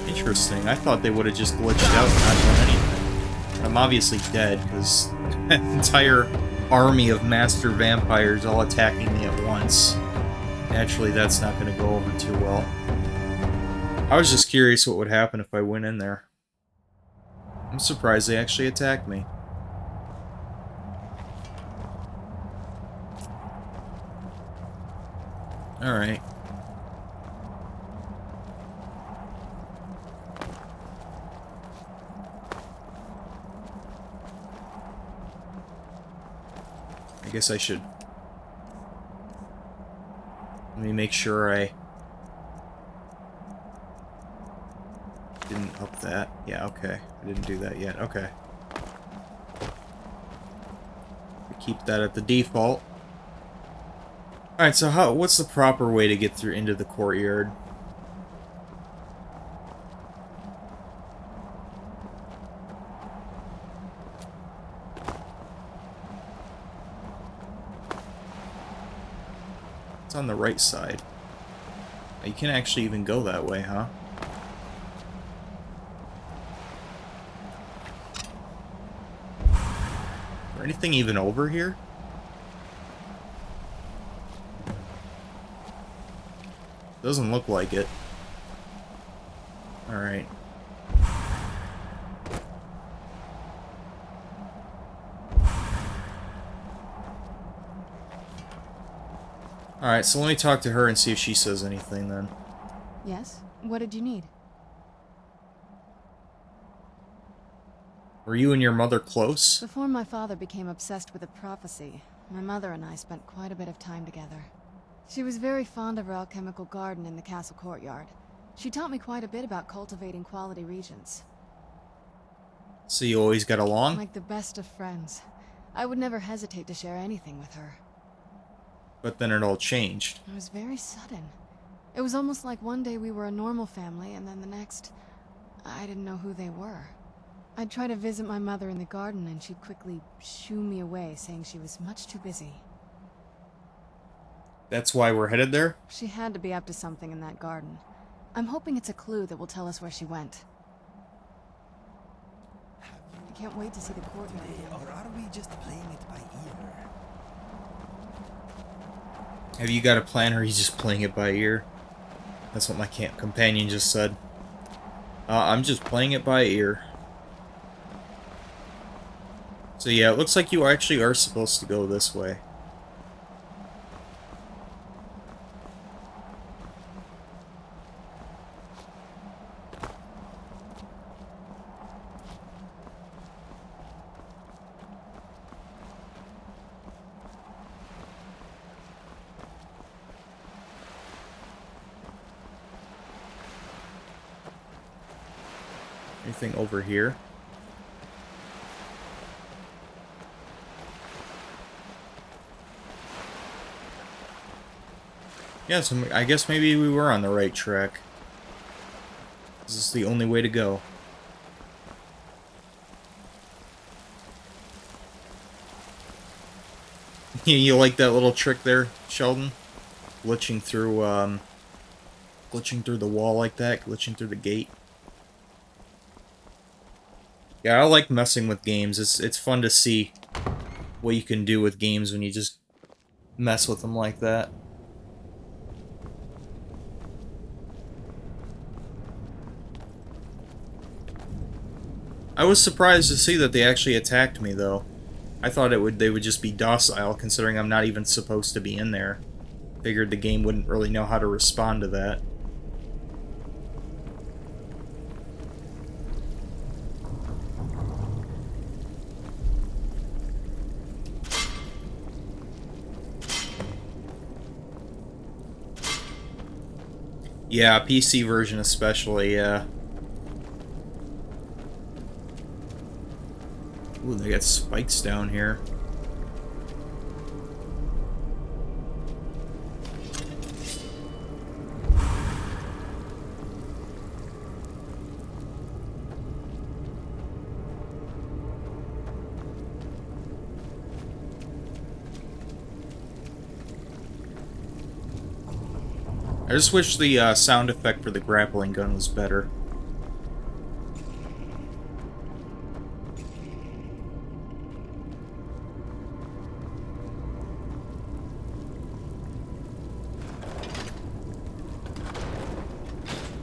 Interesting. I thought they would have just glitched out and not done anything. I'm obviously dead, because an entire army of master vampires all attacking me at once. Naturally, that's not going to go over too well. I was just curious what would happen if I went in there. I'm surprised they actually attacked me. Alright. I guess I should... Let me make sure I... didn't up that. Yeah, okay. I didn't do that yet. Okay. Keep that at the default. Alright, so what's the proper way to get through into the courtyard? It's on the right side. You can actually even go that way, huh? Is there anything even over here? Doesn't look like it. Alright. Alright, so let me talk to her and see if she says anything then. Yes? What did you need? Were you and your mother close? Before my father became obsessed with a prophecy, my mother and I spent quite a bit of time together. She was very fond of her alchemical garden in the castle courtyard. She taught me quite a bit about cultivating quality regions. So you always got along? Like the best of friends. I would never hesitate to share anything with her. But then it all changed. It was very sudden. It was almost like one day we were a normal family, and then the next, I didn't know who they were. I'd try to visit my mother in the garden, and she'd quickly shoo me away, saying she was much too busy. That's why we're headed there? She had to be up to something in that garden. I'm hoping it's a clue that will tell us where she went. I can't wait to see the courtyard again. Or are we just playing it by ear? Have you got a plan, or are you just playing it by ear? That's what my camp companion just said. I'm just playing it by ear. So yeah, it looks like you actually are supposed to go this way. Anything over here? Yeah, so I guess maybe we were on the right track. This is the only way to go. You like that little trick there, Sheldon? Glitching through the wall like that, glitching through the gate. Yeah, I like messing with games. It's fun to see what you can do with games when you just mess with them like that. I was surprised to see that they actually attacked me, though. I thought they would just be docile, considering I'm not even supposed to be in there. Figured the game wouldn't really know how to respond to that. Yeah, PC version especially, yeah. Ooh, they got spikes down here. I just wish the sound effect for the grappling gun was better.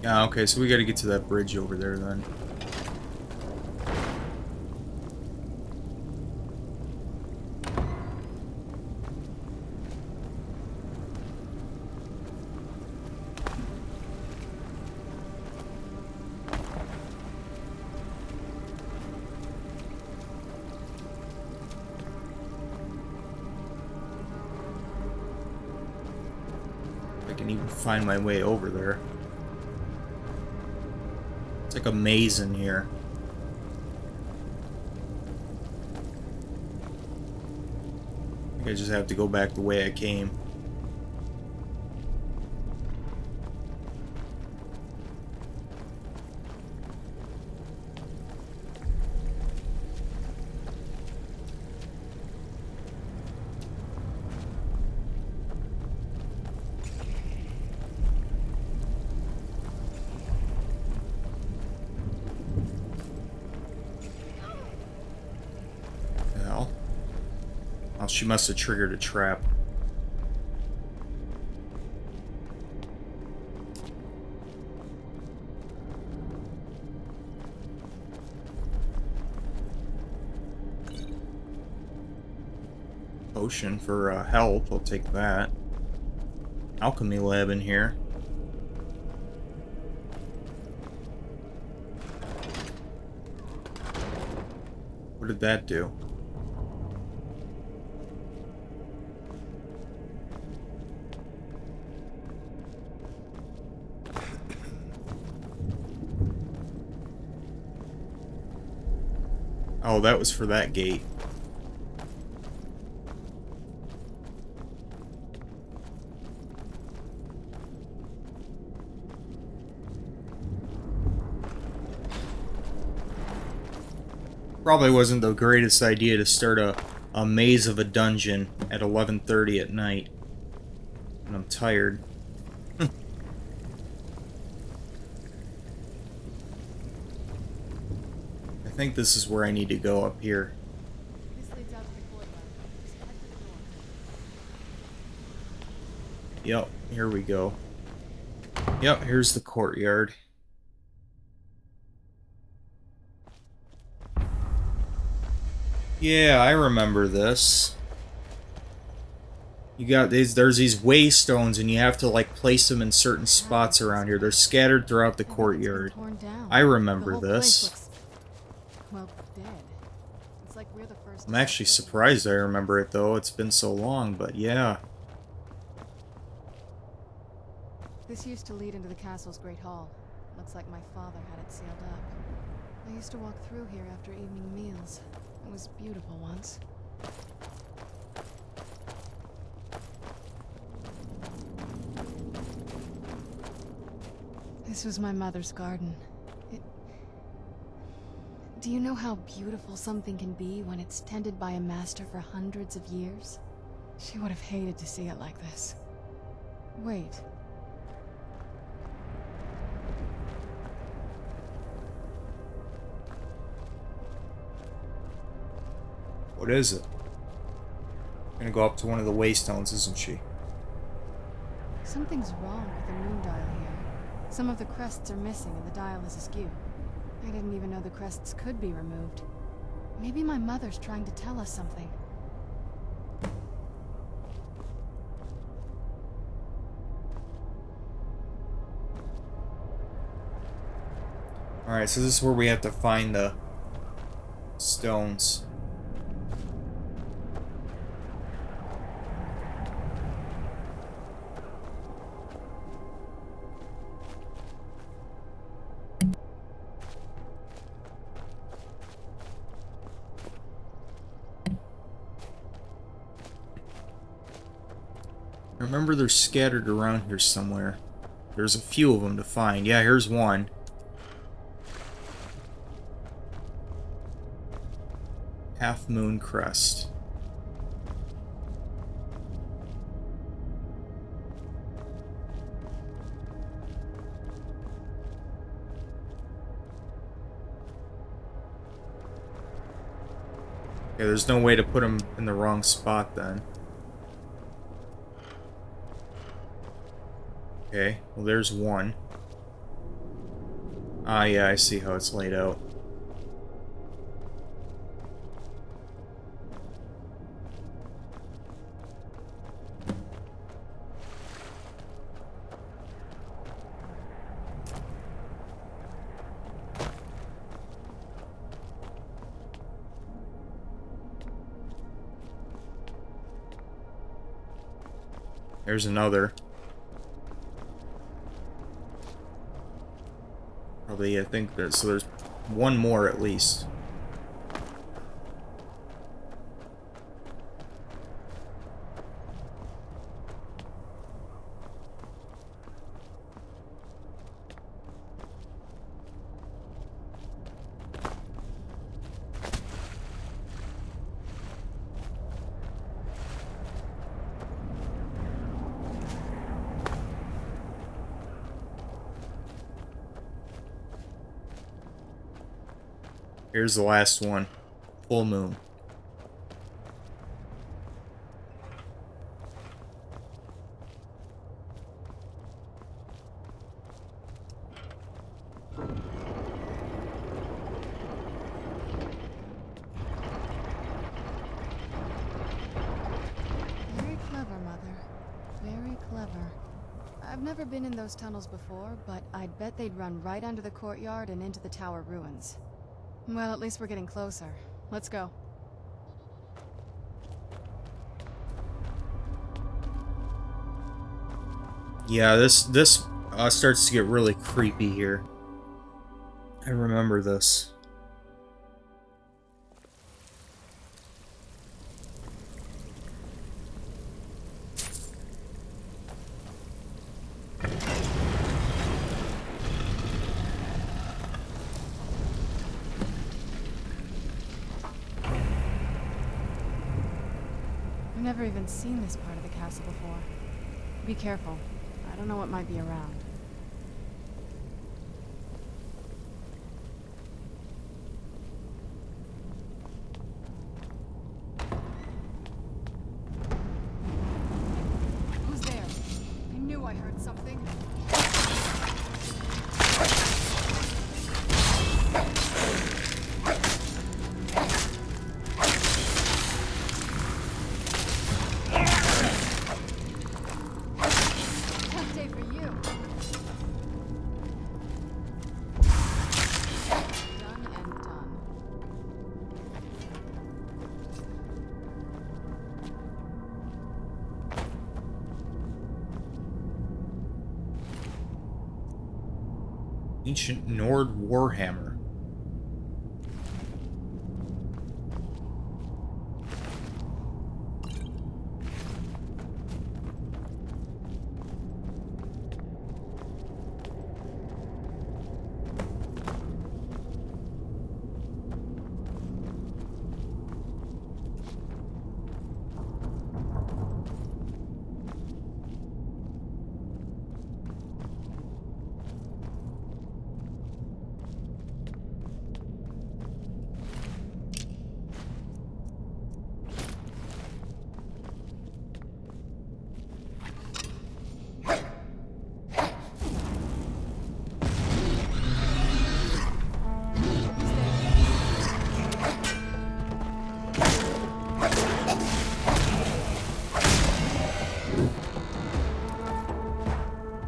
Ah, okay, so we gotta get to that bridge over there then. I can even find my way over there. It's like a maze in here. I think I just have to go back the way I came. She must have triggered a trap. Potion for health, I'll take that. Alchemy lab in here. What did that do? Oh, that was for that gate. Probably wasn't the greatest idea to start a maze of a dungeon at 11:30 at night. And I'm tired. I think this is where I need to go, up here. This leads out to the courtyard. Just head to the door. Yep, here we go. Yep, here's the courtyard. Yeah, I remember this. You got there's these waystones, and you have to like place them in certain spots around here. They're scattered throughout the courtyard. I remember this. Well, dead. It's like we're the first. I'm actually surprised I remember it though. It's been so long, but yeah. This used to lead into the castle's great hall. Looks like my father had it sealed up. I used to walk through here after evening meals. It was beautiful once. This was my mother's garden. Do you know how beautiful something can be when it's tended by a master for hundreds of years? She would have hated to see it like this. Wait. What is it? Gonna go up to one of the waystones, isn't she? Something's wrong with the moon dial here. Some of the crests are missing and the dial is askew. I didn't even know the crests could be removed. Maybe my mother's trying to tell us something. Alright, so this is where we have to find the stones. Remember they're scattered around here somewhere. There's a few of them to find. Yeah, here's one. Half Moon Crest. Okay, there's no way to put them in the wrong spot then. Okay, well there's one. Ah, yeah, I see how it's laid out. There's another. Probably, I think so there's one more at least. Here's the last one. Full moon. I've never been in those tunnels before, but I'd bet they'd run right under the courtyard and into the tower ruins. Well, at least we're getting closer. Let's go. Yeah, this starts to get really creepy here. I remember this. I've never even seen this part of the castle before. Be careful. I don't know what might be around. Who's there? I knew I heard something. Tough day for you. Done and done. Ancient Nord Warhammer.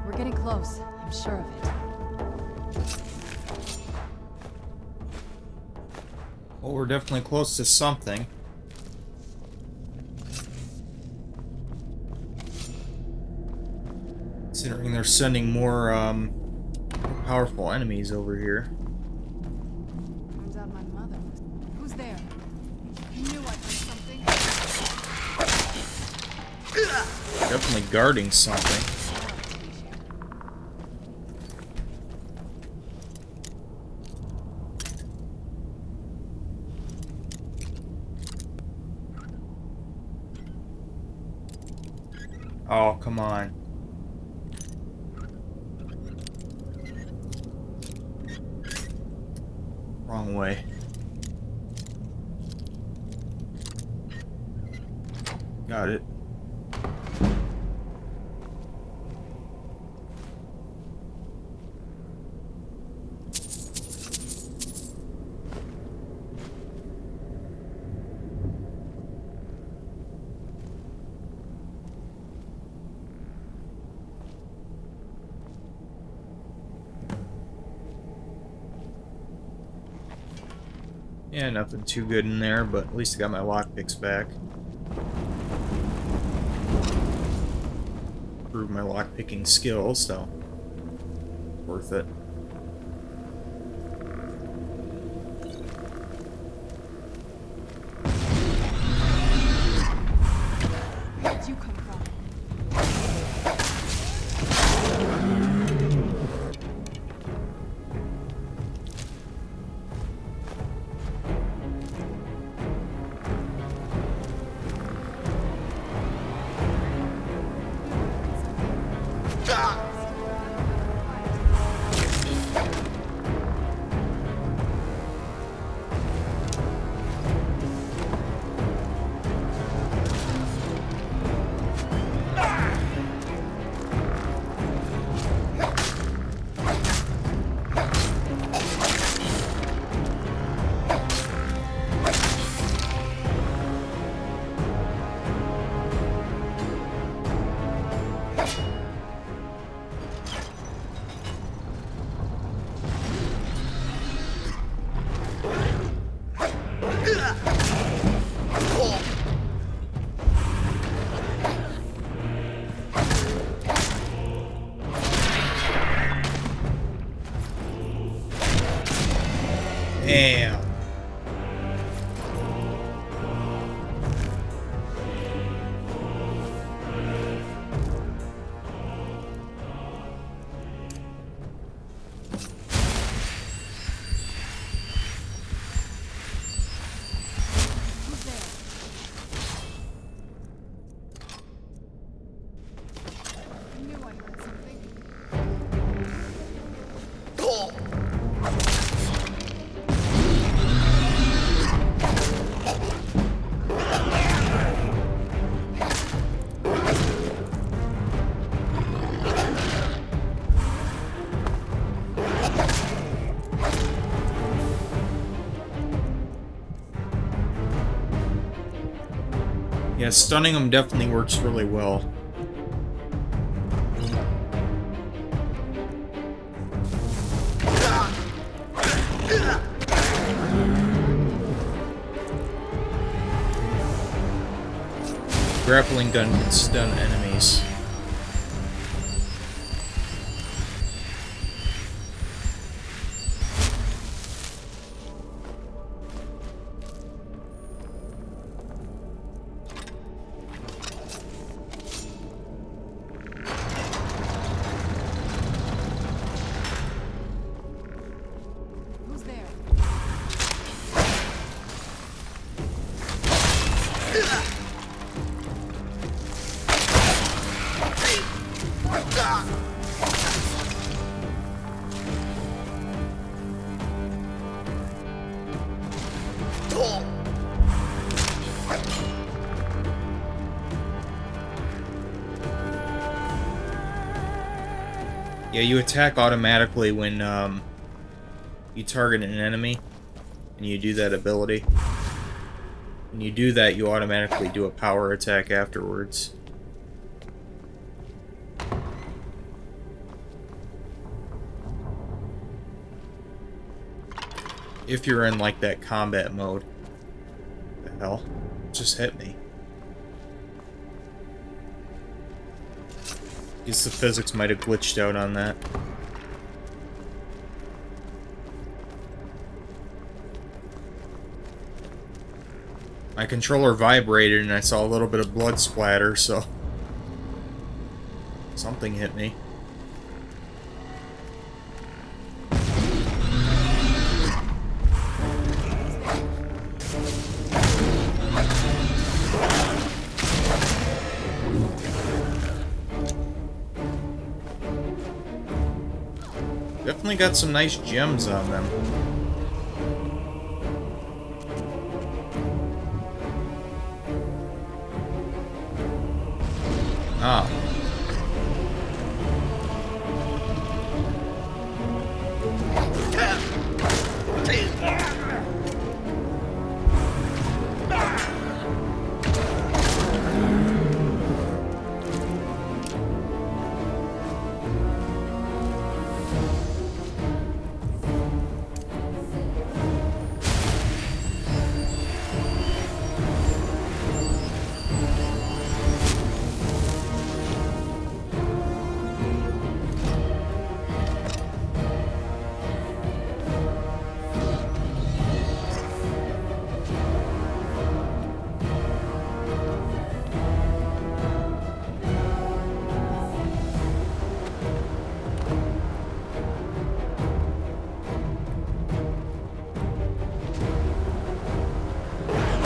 We're getting close. I'm sure of it. Well, we're definitely close to something. Considering they're sending more powerful enemies over here. Turns out my mother was... Who's there? I knew I heard something. Definitely guarding something. Oh, come on. Wrong way. Got it. Yeah, nothing too good in there, but at least I got my lockpicks back. Improved my lockpicking skills, so worth it. Where'd you come from? Damn. Yeah, stunning them definitely works really well. Grappling gun can stun enemies. Who's there? Yeah, you attack automatically when you target an enemy and you do that ability. When you do that, you automatically do a power attack afterwards. If you're in like that combat mode. What the hell? It just hit me. Guess the physics might have glitched out on that. My controller vibrated and I saw a little bit of blood splatter, so something hit me. Definitely got some nice gems on them. Ah.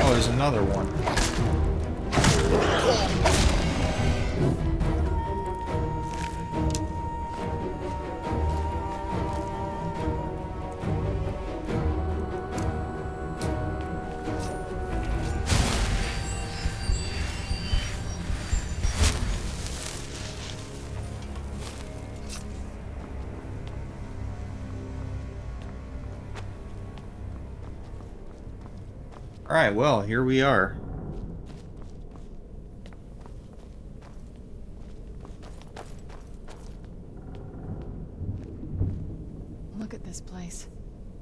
Oh, there's another one. Alright, well, here we are. Look at this place.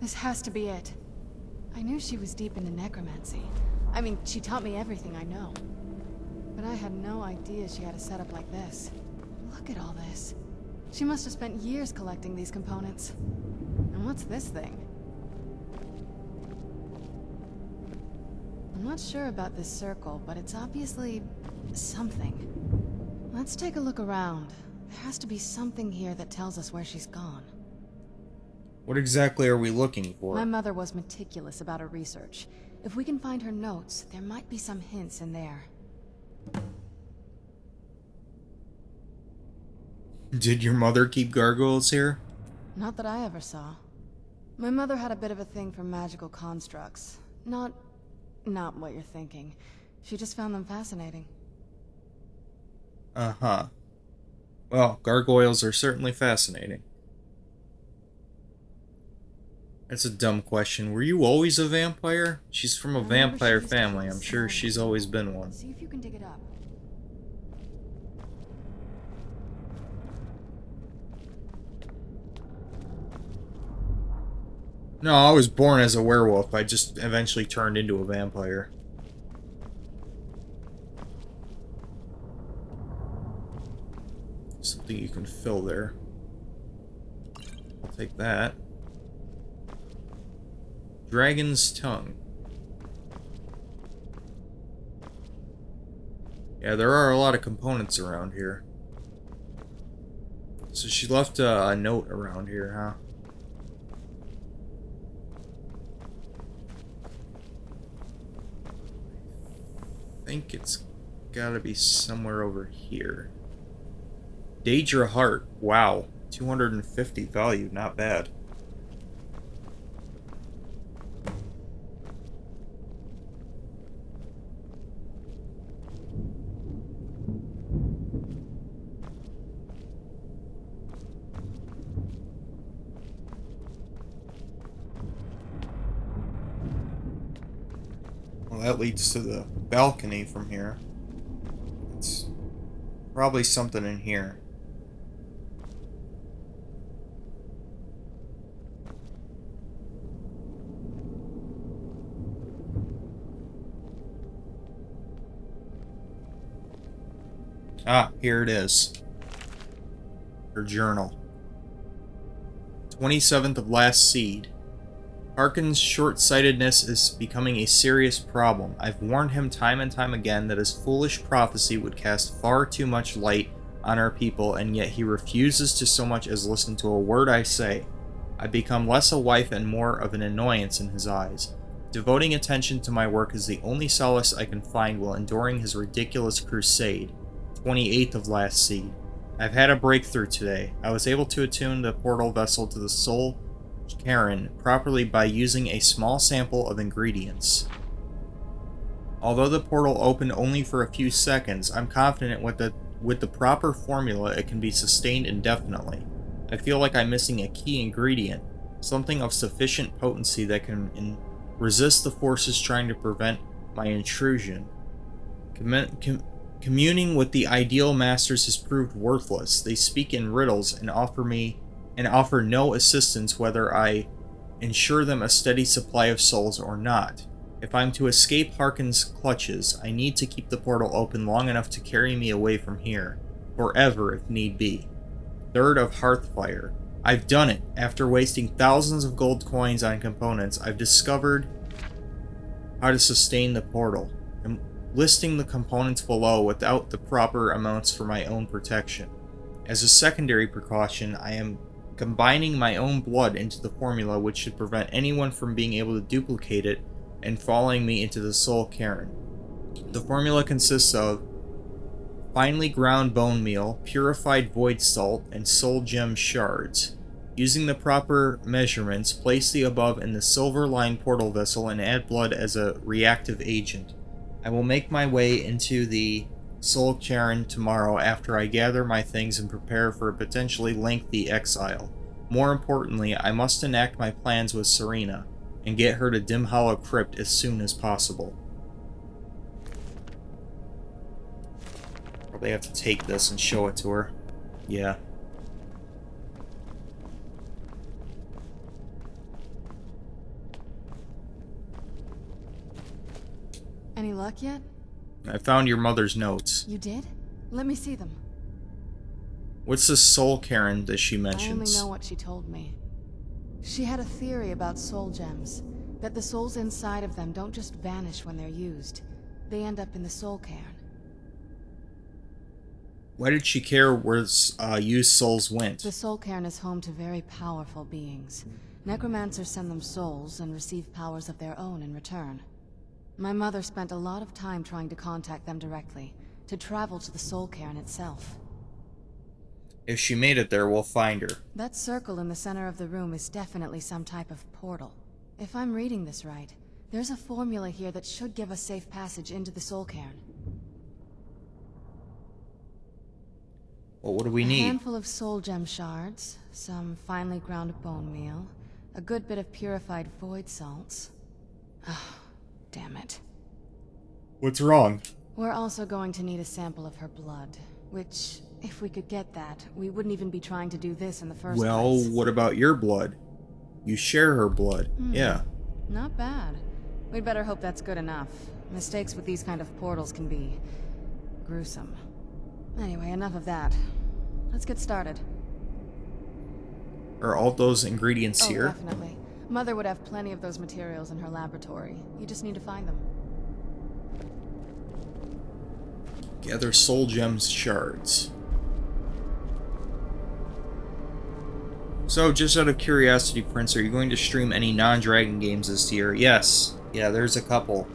This has to be it. I knew she was deep into necromancy. I mean, she taught me everything I know. But I had no idea she had a setup like this. Look at all this. She must have spent years collecting these components. And what's this thing? I'm not sure about this circle, but it's obviously something. Let's take a look around. There has to be something here that tells us where she's gone. What exactly are we looking for? My mother was meticulous about her research. If we can find her notes, there might be some hints in there. Did your mother keep gargoyles here? Not that I ever saw. My mother had a bit of a thing for magical constructs. Not what you're thinking. She just found them fascinating. Uh-huh. Well, gargoyles are certainly fascinating. That's a dumb question. Were you always a vampire? She's from a vampire family. I'm sure she's always been one. See if you can dig it up. No, I was born as a werewolf. I just eventually turned into a vampire. Something you can fill there. I'll take that. Dragon's tongue. Yeah, there are a lot of components around here. So she left a note around here, huh? I think it's gotta be somewhere over here. Daedra Heart. Wow. 250 value. Not bad. Well, that leads to the balcony from here. It's probably something in here. Ah, here it is. Her journal. 27th of last seed. Harkin's short-sightedness is becoming a serious problem. I've warned him time and time again that his foolish prophecy would cast far too much light on our people, and yet he refuses to so much as listen to a word I say. I've become less a wife and more of an annoyance in his eyes. Devoting attention to my work is the only solace I can find while enduring his ridiculous crusade. 28th of last seed. I've had a breakthrough today. I was able to attune the portal vessel to the soul Karen properly by using a small sample of ingredients. Although the portal opened only for a few seconds, I'm confident with the proper formula it can be sustained indefinitely. I feel like I'm missing a key ingredient, something of sufficient potency that can resist the forces trying to prevent my intrusion. Communing with the ideal masters has proved worthless. They speak in riddles and offer no assistance whether I ensure them a steady supply of souls or not. If I'm to escape Harkin's clutches, I need to keep the portal open long enough to carry me away from here, forever if need be. 3rd of Hearthfire. I've done it. After wasting thousands of gold coins on components, I've discovered how to sustain the portal. I'm listing the components below without the proper amounts for my own protection. As a secondary precaution, I am combining my own blood into the formula, which should prevent anyone from being able to duplicate it and following me into the soul cairn. The formula consists of finely ground bone meal, purified void salt, and soul gem shards. Using the proper measurements, place the above in the silver-lined portal vessel and add blood as a reactive agent. I will make my way into the soul cairn tomorrow after I gather my things and prepare for a potentially lengthy exile. More importantly, I must enact my plans with Serena and get her to Dim Hollow Crypt as soon as possible. Probably have to take this and show it to her. Yeah. Any luck yet? I found your mother's notes. You did? Let me see them. What's the soul cairn that she I only mentions? know what she told me. She had a theory about soul gems. That the souls inside of them don't just vanish when they're used. They end up in the soul cairn. Why did she care where used souls went? The soul cairn is home to very powerful beings. Necromancers send them souls and receive powers of their own in return. My mother spent a lot of time trying to contact them directly, to travel to the soul cairn itself. If she made it there, we'll find her. That circle in the center of the room is definitely some type of portal. If I'm reading this right, there's a formula here that should give us safe passage into the soul cairn. Well, what do we need? A handful of soul gem shards, some finely ground bone meal, a good bit of purified void salts. Oh, damn it. What's wrong? We're also going to need a sample of her blood, which, if we could get that, we wouldn't even be trying to do this in the first place. Well, what about your blood? You share her blood. Yeah. Not bad. We'd better hope that's good enough. Mistakes with these kind of portals can be gruesome. Anyway, enough of that. Let's get started. Are all those ingredients here? Definitely. Mother would have plenty of those materials in her laboratory. You just need to find them. Gather soul gems shards. So, just out of curiosity, Prince, are you going to stream any non-Dragon games this year? Yes. Yeah, there's a couple.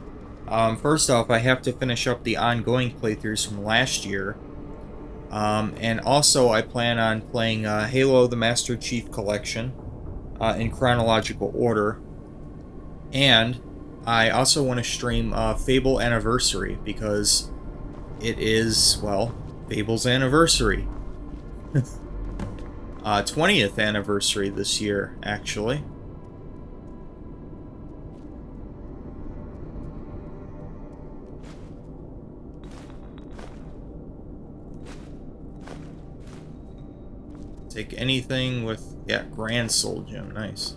First off, I have to finish up the ongoing playthroughs from last year. And also, I plan on playing Halo the Master Chief Collection in chronological order. And I also want to stream Fable Anniversary because it is, well, Fable's anniversary. 20th anniversary this year, actually. Take anything with, yeah, Grand Soul Gem, nice.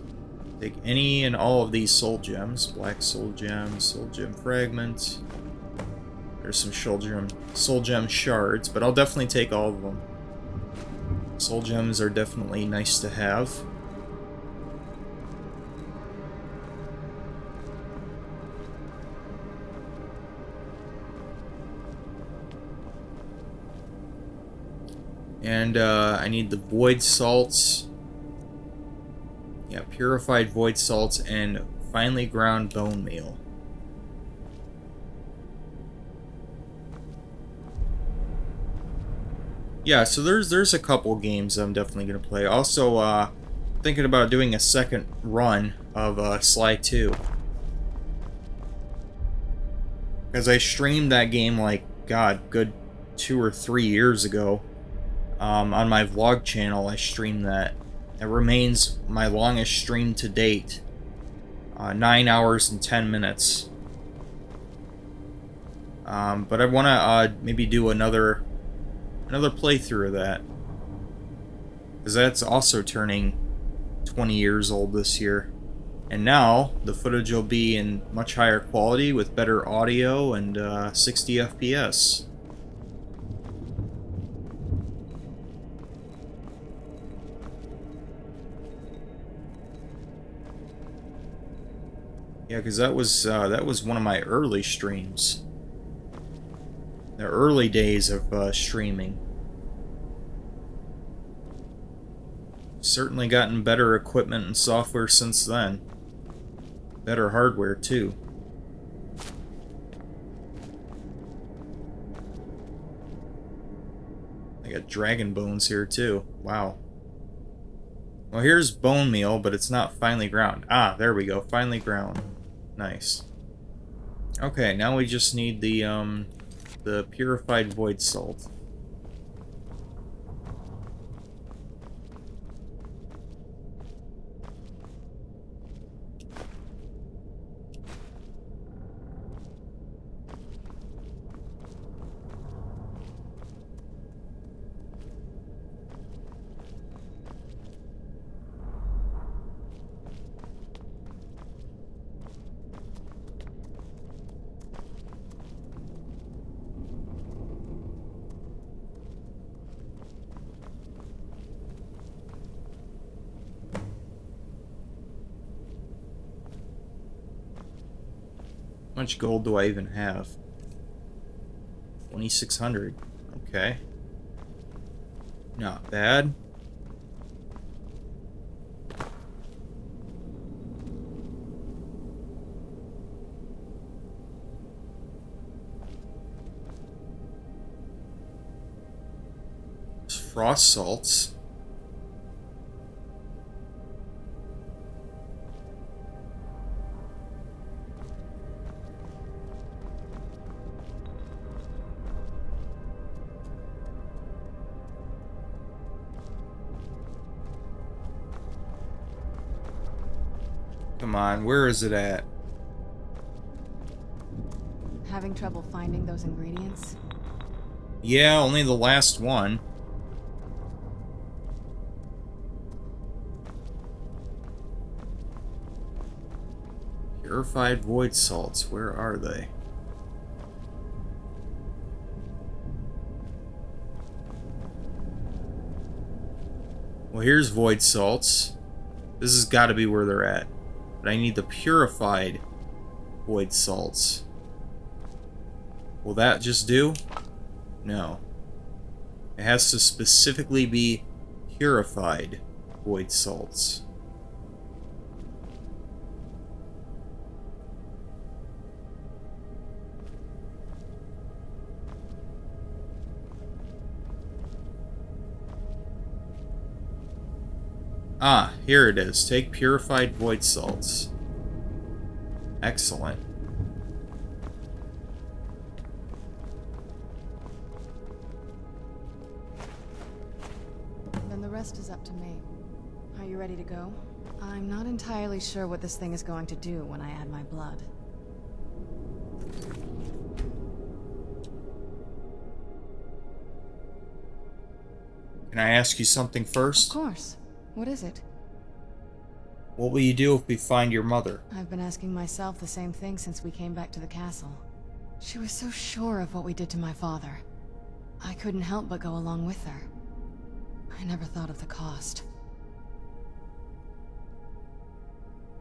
Take any and all of these Soul Gems. Black Soul Gem, Soul Gem Fragment. There's some Soul Gem Shards, but I'll definitely take all of them. Soul Gems are definitely nice to have. And I need the Void Salts. Yeah, Purified Void Salts and finely ground bone meal. Yeah, so there's a couple games I'm definitely going to play. Also, thinking about doing a second run of Sly 2. Because I streamed that game like, God, good 2 or 3 years ago. On my vlog channel, I streamed that. It remains my longest stream to date. 9 hours and 10 minutes. But I want to maybe do another playthrough of that. Because that's also turning 20 years old this year. And now, the footage will be in much higher quality with better audio and 60 FPS. Yeah, because that was one of my early streams. The early days of streaming. Certainly gotten better equipment and software since then. Better hardware, too. I got dragon bones here, too. Wow. Well, here's bone meal, but it's not finely ground. Ah, there we go. Finely ground. Nice. Okay, now we just need the purified void salt. How much gold do I even have? 2,600. Okay. Not bad. Frost salts. Come on, where is it at? Having trouble finding those ingredients? Yeah, only the last one. Purified void salts, where are they? Well, here's void salts. This has got to be where they're at. But I need the purified void salts. Will that just do? No. It has to specifically be purified void salts. Ah, here it is. Take purified void salts. Excellent. Then the rest is up to me. Are you ready to go? I'm not entirely sure what this thing is going to do when I add my blood. Can I ask you something first? Of course. What is it? What will you do if we find your mother? I've been asking myself the same thing since we came back to the castle. She was so sure of what we did to my father. I couldn't help but go along with her. I never thought of the cost.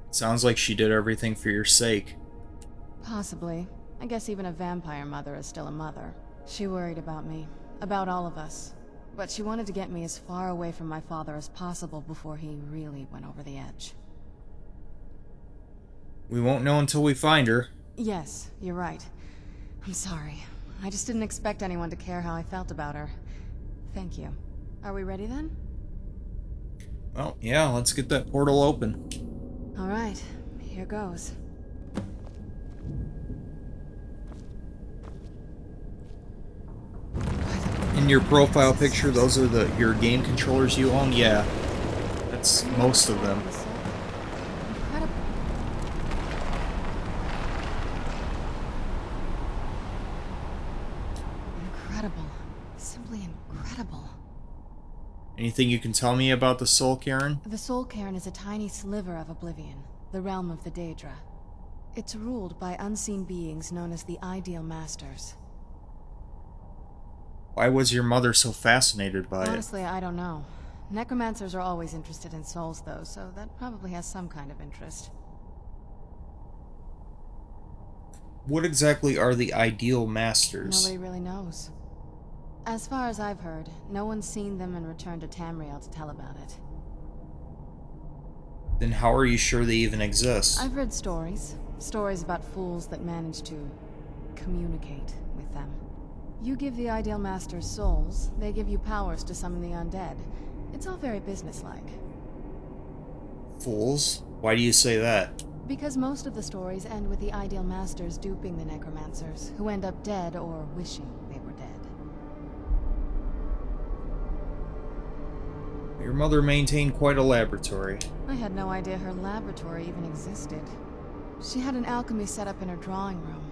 Sounds like she did everything for your sake. Possibly. I guess even a vampire mother is still a mother. She worried about me, about all of us. But she wanted to get me as far away from my father as possible before he really went over the edge. We won't know until we find her. Yes, you're right. I'm sorry. I just didn't expect anyone to care how I felt about her. Thank you. Are we ready then? Well, yeah, let's get that portal open. All right, here goes. In your profile picture, those are your game controllers you own? Yeah. That's most of them. Incredible. Incredible. Simply incredible. Anything you can tell me about the Soul Cairn? The Soul Cairn is a tiny sliver of Oblivion, the realm of the Daedra. It's ruled by unseen beings known as the Ideal Masters. Why was your mother so fascinated by it? Honestly, I don't know. Necromancers are always interested in souls, though, so that probably has some kind of interest. What exactly are the Ideal Masters? Nobody really knows. As far as I've heard, no one's seen them and returned to Tamriel to tell about it. Then how are you sure they even exist? I've heard stories. Stories about fools that manage to communicate with them. You give the Ideal Masters souls, they give you powers to summon the undead. It's all very businesslike. Fools? Why do you say that? Because most of the stories end with the Ideal Masters duping the necromancers, who end up dead or wishing they were dead. Your mother maintained quite a laboratory. I had no idea her laboratory even existed. She had an alchemy set up in her drawing room,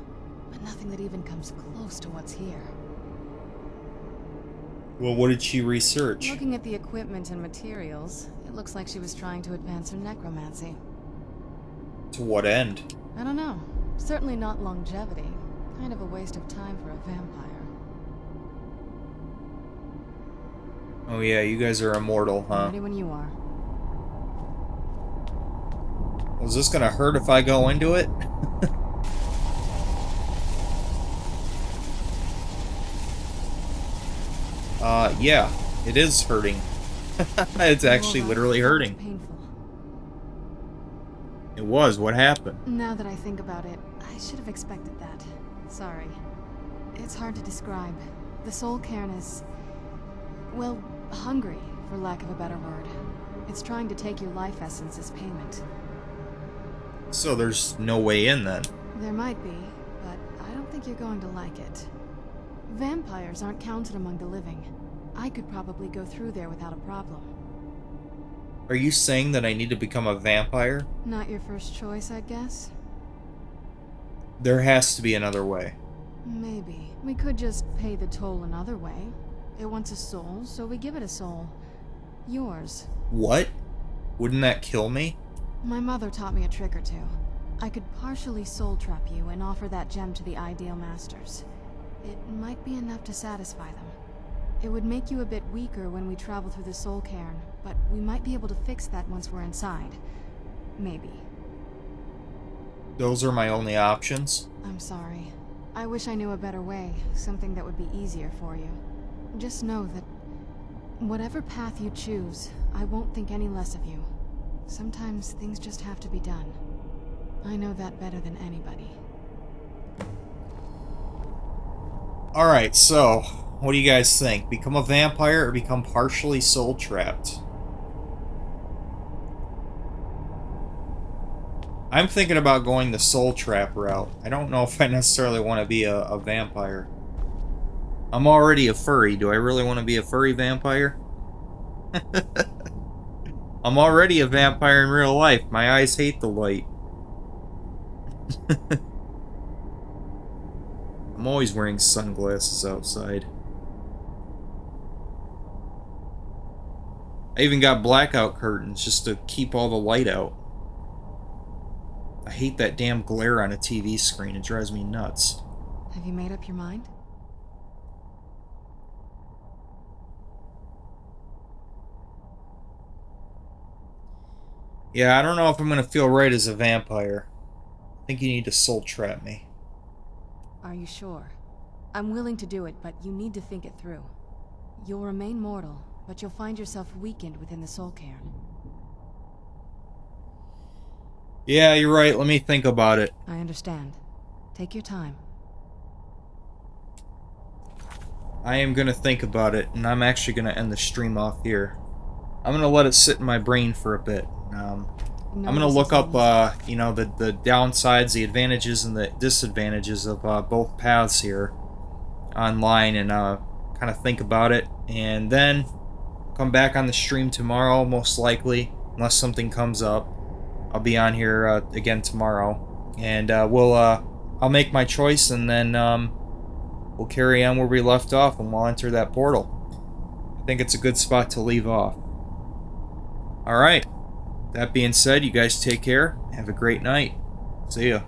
but nothing that even comes close to what's here. Well, what did she research? Looking at the equipment and materials, it looks like she was trying to advance her necromancy. To what end? I don't know. Certainly not longevity. Kind of a waste of time for a vampire. Oh yeah, you guys are immortal, huh? Ready when you are. Was this gonna hurt if I go into it? Yeah, it is hurting. It's actually literally hurting. Painful. It was. What happened? Now that I think about it, I should have expected that. Sorry. It's hard to describe. The soul cairn is... well, hungry, for lack of a better word. It's trying to take your life essence as payment. So there's no way in then? There might be, but I don't think you're going to like it. Vampires aren't counted among the living. I could probably go through there without a problem. Are you saying that I need to become a vampire? Not your first choice, I guess? There has to be another way. Maybe. We could just pay the toll another way. It wants a soul, so we give it a soul. Yours. What? Wouldn't that kill me? My mother taught me a trick or two. I could partially soul trap you and offer that gem to the ideal masters. It might be enough to satisfy them. It would make you a bit weaker when we travel through the soul cairn, but we might be able to fix that once we're inside. Maybe. Those are my only options? I'm sorry. I wish I knew a better way, something that would be easier for you. Just know that whatever path you choose, I won't think any less of you. Sometimes things just have to be done. I know that better than anybody. Alright, so, what do you guys think? Become a vampire or become partially soul-trapped? I'm thinking about going the soul trap route. I don't know if I necessarily want to be a vampire. I'm already a furry. Do I really want to be a furry vampire? I'm already a vampire in real life. My eyes hate the light. I'm always wearing sunglasses outside. I even got blackout curtains just to keep all the light out. I hate that damn glare on a TV screen. It drives me nuts. Have you made up your mind? Yeah, I don't know if I'm gonna feel right as a vampire. I think you need to soul trap me. Are you sure? I'm willing to do it, but you need to think it through. You'll remain mortal, but you'll find yourself weakened within the soul cairn. Yeah, you're right. Let me think about it. I understand. Take your time. I am gonna think about it, and I'm actually gonna end the stream off here. I'm gonna let it sit in my brain for a bit. I'm gonna look up, you know, the downsides, the advantages, and the disadvantages of both paths here online, and kind of think about it, and then come back on the stream tomorrow, most likely, unless something comes up. I'll be on here again tomorrow, and I'll make my choice, and then we'll carry on where we left off, and we'll enter that portal. I think it's a good spot to leave off. Alright, that being said, you guys take care, have a great night. See ya.